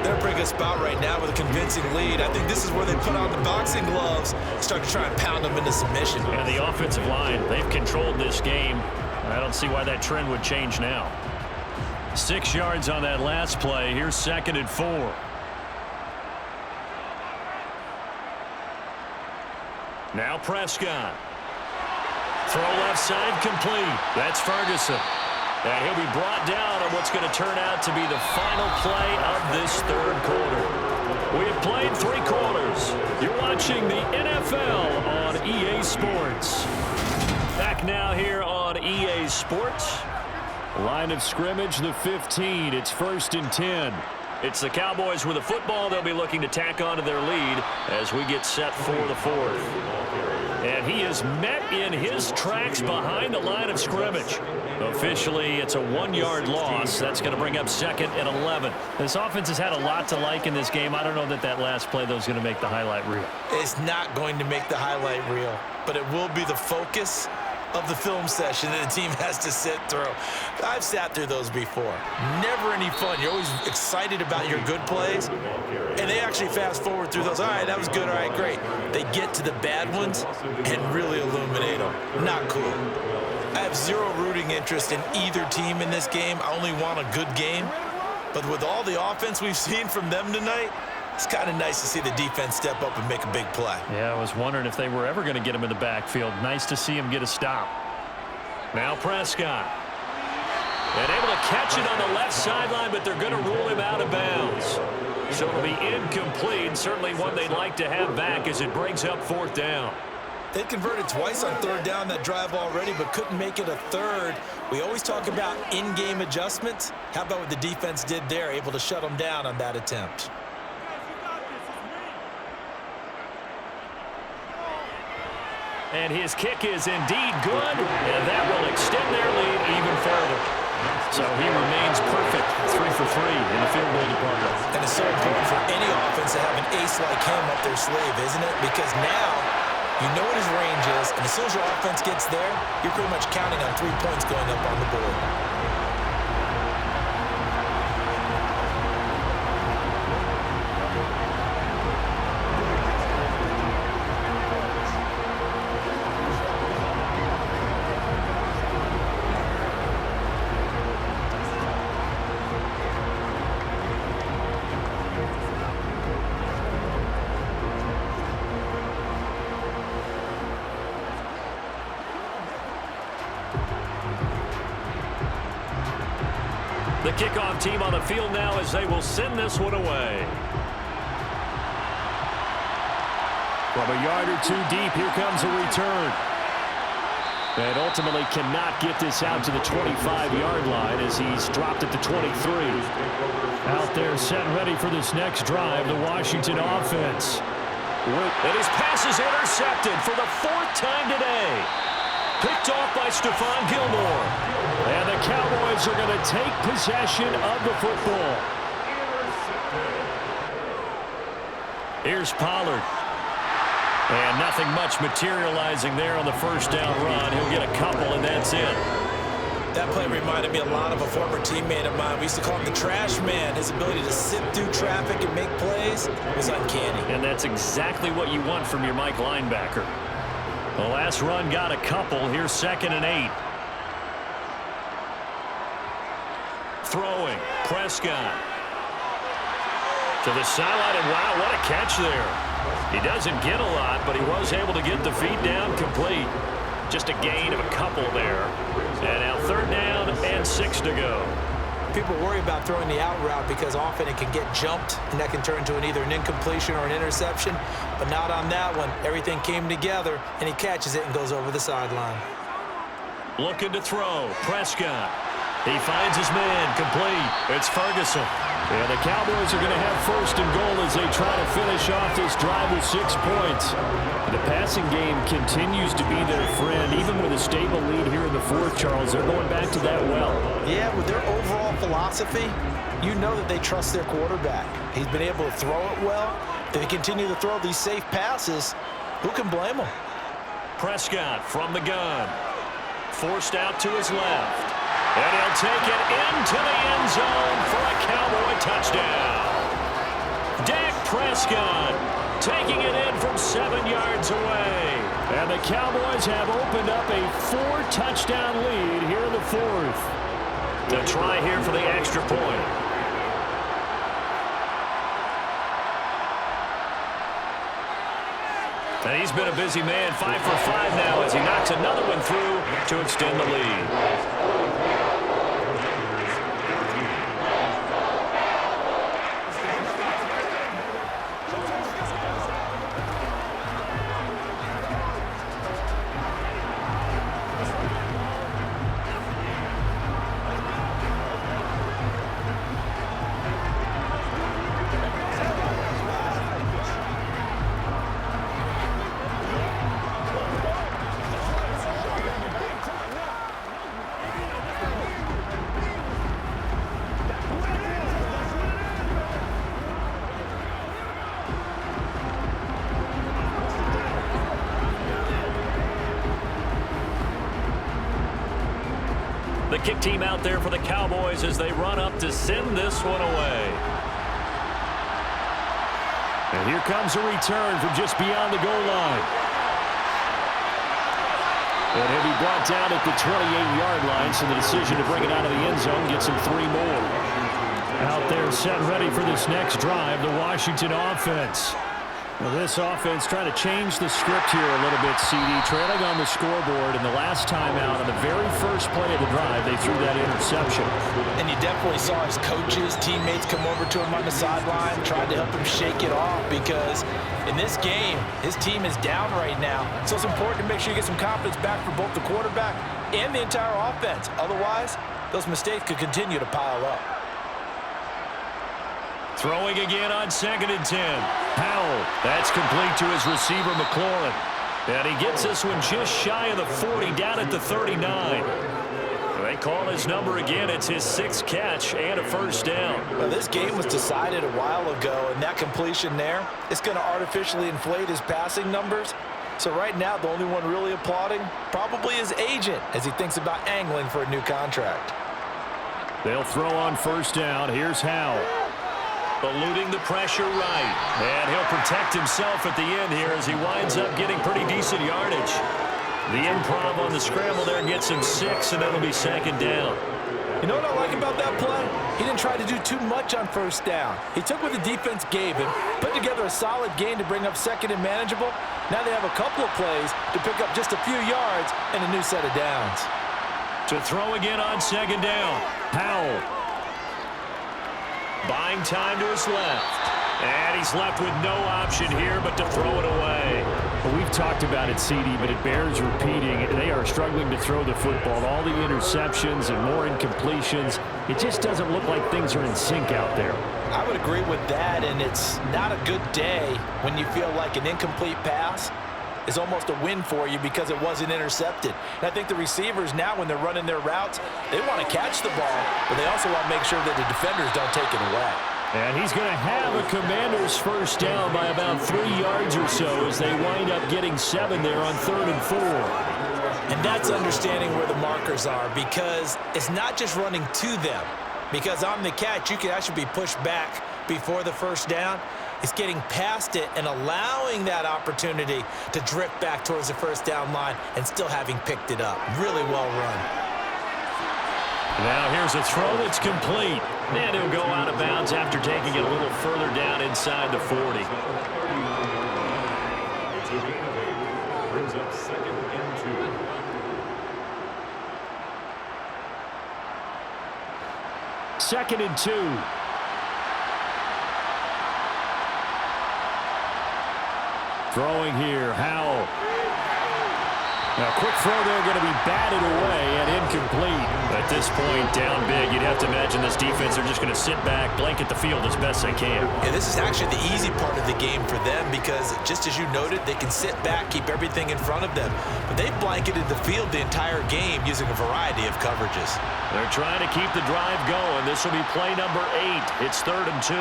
They're a pretty good spot right now with a convincing lead. I think this is where they put on the boxing gloves and start to try and pound them into submission. And the offensive line, they've controlled this game. I don't see why that trend would change now. 6 yards on that last play. Here's 2nd and 4. Now Prescott. Throw left side complete. That's Ferguson. And he'll be brought down on what's going to turn out to be the final play of this 3rd quarter. We have played 3 quarters. You're watching the NFL on EA Sports. Back now here on EA Sports. Line of scrimmage, the 15. It's 1st and 10. It's the Cowboys with the football. They'll be looking to tack on to their lead as we get set for the 4th. And he is met in his tracks behind the line of scrimmage. Officially, it's a 1-yard loss. That's going to bring up 2nd and 11. This offense has had a lot to like in this game. I don't know that last play, though, is going to make the highlight reel. It's not going to make the highlight reel, but it will be the focus of the film session that the team has to sit through. I've sat through those before. Never any fun. You're always excited about your good plays, and they actually fast forward through those. All right, that was good. All right, great. They get to the bad ones and really illuminate them. Not cool. I have zero rooting interest in either team in this game. I only want a good game. But with all the offense we've seen from them tonight, it's kind of nice to see the defense step up and make a big play. Yeah, I was wondering if they were ever going to get him in the backfield. Nice to see him get a stop. Now Prescott. And able to catch it on the left sideline, but they're going to rule him out of bounds. So it'll be incomplete. Certainly one they'd like to have back as it brings up 4th down. They converted twice on 3rd down that drive already, but couldn't make it a 3rd. We always talk about in-game adjustments. How about what the defense did there, able to shut them down on that attempt? And his kick is indeed good, and that will extend their lead even further. So he remains perfect, 3 for 3 in the field goal department. And it's so important for any offense to have an ace like him up their sleeve, isn't it? Because now you know what his range is, and as soon as your offense gets there, you're pretty much counting on 3 points going up on the board. The kickoff team on the field now as they will send this one away. From a yard or 2 deep, here comes a return. And ultimately cannot get this out to the 25-yard line as he's dropped at the 23. Out there set and ready for this next drive, the Washington offense. And his pass is intercepted for the 4th time today. Picked off by Stephon Gilmore. And the Cowboys are going to take possession of the football. Here's Pollard. And nothing much materializing there on the first down run. He'll get a couple, and that's it. That play reminded me a lot of a former teammate of mine. We used to call him the trash man. His ability to sit through traffic and make plays was uncanny. And that's exactly what you want from your Mike linebacker. The last run got a couple. Here's 2nd and 8. Throwing. Prescott. To the sideline, and wow, what a catch there. He doesn't get a lot, but he was able to get the feet down complete. Just a gain of a couple there. And now 3rd down and 6 to go. People worry about throwing the out route because often it can get jumped, and that can turn into either an incompletion or an interception. But not on that one. Everything came together, and he catches it and goes over the sideline. Looking to throw. Prescott. He finds his man. Complete. It's Ferguson. And the Cowboys are going to have 1st and goal as they try to finish off this drive with 6 points. The passing game continues to be their friend. Even with a stable lead here in the 4th, Charles, they're going back to that well. Yeah, with their overall philosophy, you know that they trust their quarterback. He's been able to throw it well. If they continue to throw these safe passes, who can blame them? Prescott from the gun. Forced out to his left. And he'll take it into the end zone for a Cowboy touchdown. Dak Prescott taking it in from 7 yards away. And the Cowboys have opened up a 4-touchdown lead here in the 4th. To try here for the extra point. And he's been a busy man, 5 for 5 now as he knocks another one through to extend the lead. The kick team out there for the Cowboys as they run up to send this one away. And here comes a return from just beyond the goal line. And he'll be brought down at the 28-yard line, so the decision to bring it out of the end zone gets him 3 more. Out there set ready for this next drive, the Washington offense. Well, this offense trying to change the script here a little bit, CD. Trailing on the scoreboard, and the last time out on the very first play of the drive, they threw that interception. And you definitely saw his coaches, teammates come over to him on the sideline, tried to help him shake it off because in this game, his team is down right now. So it's important to make sure you get some confidence back for both the quarterback and the entire offense. Otherwise, those mistakes could continue to pile up. Throwing again on 2nd and 10. Powell. That's complete to his receiver, McLaurin. And he gets this one just shy of the 40, down at the 39. They call his number again. It's his 6th catch and a 1st down. Well, this game was decided a while ago, and that completion there, it's going to artificially inflate his passing numbers. So right now, the only one really applauding probably his agent as he thinks about angling for a new contract. They'll throw on 1st down. Here's Howell. Eluding the pressure right. And he'll protect himself at the end here as he winds up getting pretty decent yardage. The improv on the scramble there gets him 6, and it'll be 2nd down. You know what I like about that play? He didn't try to do too much on 1st down. He took what the defense gave him, put together a solid game to bring up 2nd and manageable. Now they have a couple of plays to pick up just a few yards and a new set of downs. To throw again on 2nd down. Powell. Buying time to his left. And he's left with no option here but to throw it away. Well, we've talked about it, CD, but it bears repeating. They are struggling to throw the football. All the interceptions and more incompletions. It just doesn't look like things are in sync out there. I would agree with that, and it's not a good day when you feel like an incomplete pass is almost a win for you because it wasn't intercepted. And I think the receivers now, when they're running their routes, they want to catch the ball, but they also want to make sure that the defenders don't take it away. And he's going to have a Commander's 1st down by about 3 yards or so as they wind up getting 7 there on 3rd and 4. And that's understanding where the markers are, because it's not just running to them. Because on the catch, you can actually be pushed back before the 1st down. It's getting past it and allowing that opportunity to drift back towards the 1st down line and still having picked it up. Really well run. Now here's a throw that's complete. And he'll go out of bounds after taking it a little further down inside the 40. It's a gain of 8. Brings up 2nd and 2nd and 2. Throwing here, Howell. Now, quick throw there, going to be batted away and incomplete. At this point, down big, you'd have to imagine this defense are just going to sit back, blanket the field as best they can. Yeah, this is actually the easy part of the game for them because, just as you noted, they can sit back, keep everything in front of them. But they've blanketed the field the entire game using a variety of coverages. They're trying to keep the drive going. This will be play number 8. It's 3rd and 2.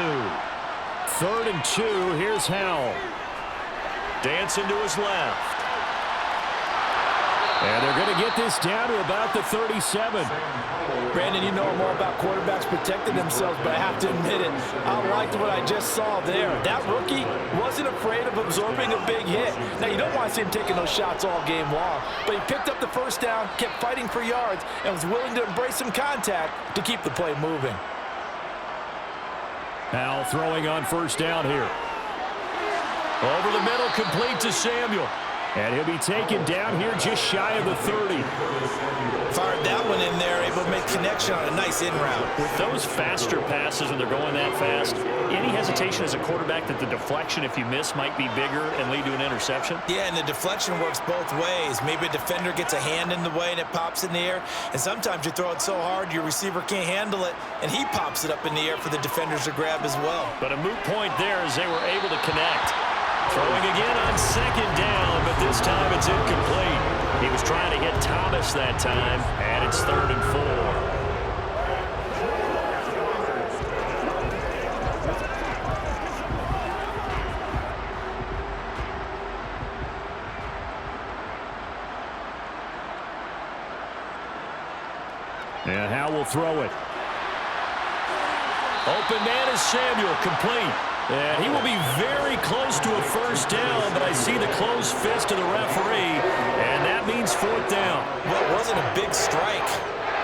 3rd and 2, here's Howell. Dancing to his left. And they're going to get this down to about the 37. Brandon, you know more about quarterbacks protecting themselves, but I have to admit it, I liked what I just saw there. That rookie wasn't afraid of absorbing a big hit. Now, you don't want to see him taking those shots all game long, but he picked up the first down, kept fighting for yards, and was willing to embrace some contact to keep the play moving. Now throwing on 1st down here. Over the middle, complete to Samuel. And he'll be taken down here just shy of the 30. Fired that one in there, able to make connection on a nice in route. With those faster passes when they're going that fast, any hesitation as a quarterback that the deflection, if you miss, might be bigger and lead to an interception? Yeah, and the deflection works both ways. Maybe a defender gets a hand in the way and it pops in the air. And sometimes you throw it so hard your receiver can't handle it, and he pops it up in the air for the defenders to grab as well. But a moot point there as they were able to connect. Throwing again on 2nd down, but this time it's incomplete. He was trying to hit Thomas that time, and it's 3rd and 4. And Howell will throw it. Open man is Samuel, complete. And he will be very close to a 1st down, but I see the closed fist of the referee, and that means 4th down. Well, it wasn't a big strike,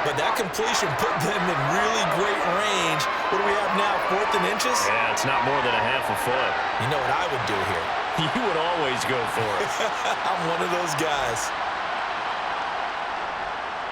but that completion put them in really great range. What do we have now, 4th and inches? Yeah, it's not more than a half a foot. You know what I would do here? You would always go for it. I'm one of those guys.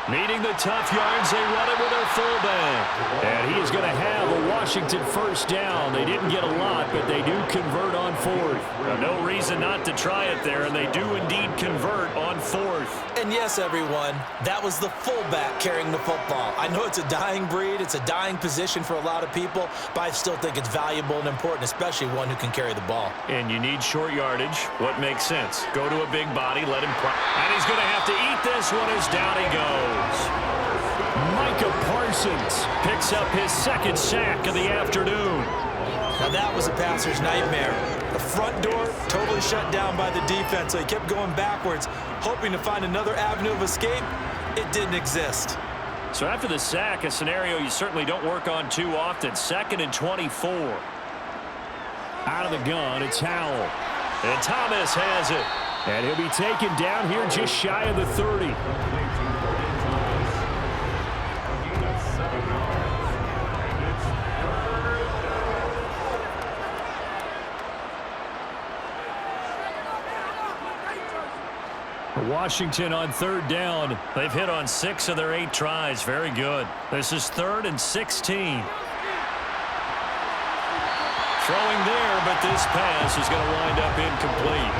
Needing the tough yards, they run it with their fullback. And he is going to have a Washington 1st down. They didn't get a lot, but they do convert on 4th. No reason not to try it there, and they do indeed convert on 4th. And yes, everyone, that was the fullback carrying the football. I know it's a dying breed, it's a dying position for a lot of people, but I still think it's valuable and important, especially one who can carry the ball. And you need short yardage. What makes sense? Go to a big body, let him and he's going to have to eat this one as down he goes. Micah Parsons picks up his 2nd sack of the afternoon. Now that was a passer's nightmare. The front door totally shut down by the defense, so he kept going backwards, hoping to find another avenue of escape. It didn't exist. So after the sack, a scenario you certainly don't work on too often. 2nd and 24. Out of the gun, it's Howell. And Thomas has it. And he'll be taken down here just shy of the 30. Washington on 3rd down. They've hit on 6 of their 8 tries. Very good. This is 3rd and 16. Throwing there, but this pass is going to wind up incomplete.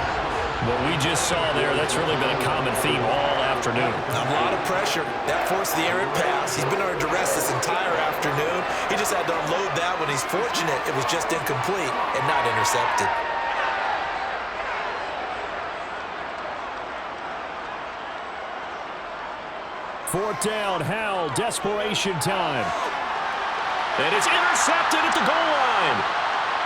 What we just saw there, that's really been a common theme all afternoon. A lot of pressure. That forced the errant pass. He's been under duress this entire afternoon. He just had to unload that one. He's fortunate it was just incomplete and not intercepted. Fourth down, Howell, desperation time. And it's intercepted at the goal line.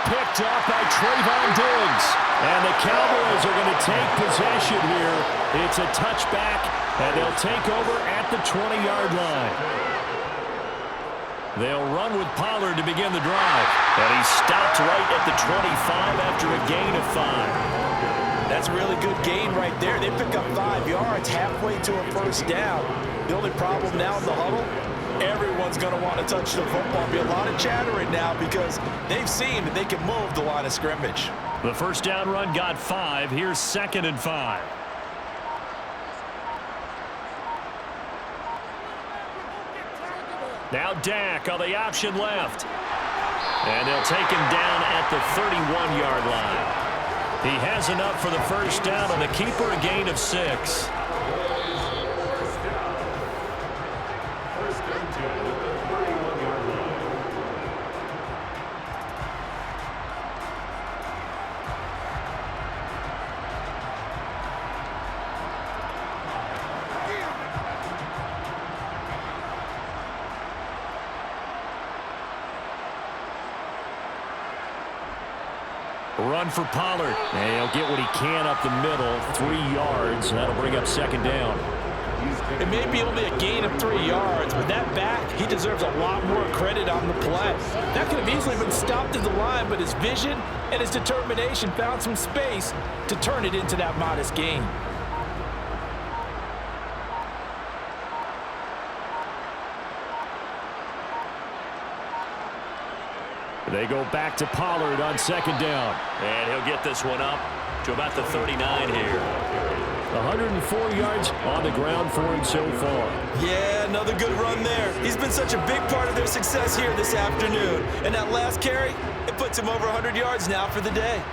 Picked up by Trayvon Diggs. And the Cowboys are going to take possession here. It's a touchback, and they'll take over at the 20-yard line. They'll run with Pollard to begin the drive. And he stopped right at the 25 after a gain of 5. That's a really good gain right there. They pick up 5 yards halfway to a first down. The only problem now in the huddle, everyone's going to want to touch the football. Be a lot of chattering now because they've seen that they can move the line of scrimmage. The first down run got 5. Here's 2nd and 5. Now Dak on the option left. And they'll take him down at the 31-yard line. He has enough for the first down on the keeper, a gain of 6. Run for Pollard. And he'll get what he can up the middle. 3 yards. That'll bring up 2nd down. It may be only a gain of 3 yards, but that back, he deserves a lot more credit on the play. That could have easily been stopped at the line, but his vision and his determination found some space to turn it into that modest gain. They go back to Pollard on 2nd down. And he'll get this one up to about the 39 here. 104 yards on the ground for him so far. Yeah, another good run there. He's been such a big part of their success here this afternoon. And that last carry, it puts him over 100 yards now for the day.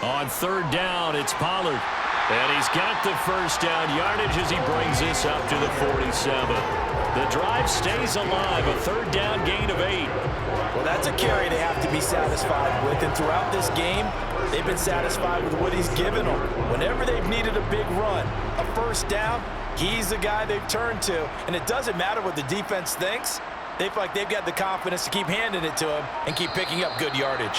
On 3rd down, it's Pollard. And he's got the first down yardage as he brings this up to the 47. The drive stays alive, a 3rd down gain of 8. Well, that's a carry they have to be satisfied with. And throughout this game, they've been satisfied with what he's given them. Whenever they've needed a big run, a first down, he's the guy they've turned to. And it doesn't matter what the defense thinks. They feel like they've got the confidence to keep handing it to him and keep picking up good yardage.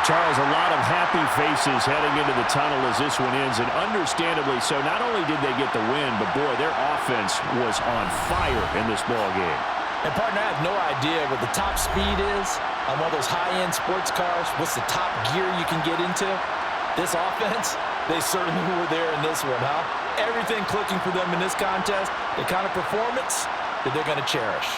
Charles, a lot of happy faces heading into the tunnel as this one ends, and understandably so. Not only did they get the win, but, boy, their offense was on fire in this ball game. And, partner, I have no idea what the top speed is on one of those high-end sports cars. What's the top gear you can get into? This offense, they certainly were there in this one, huh? Everything clicking for them in this contest, the kind of performance that they're going to cherish.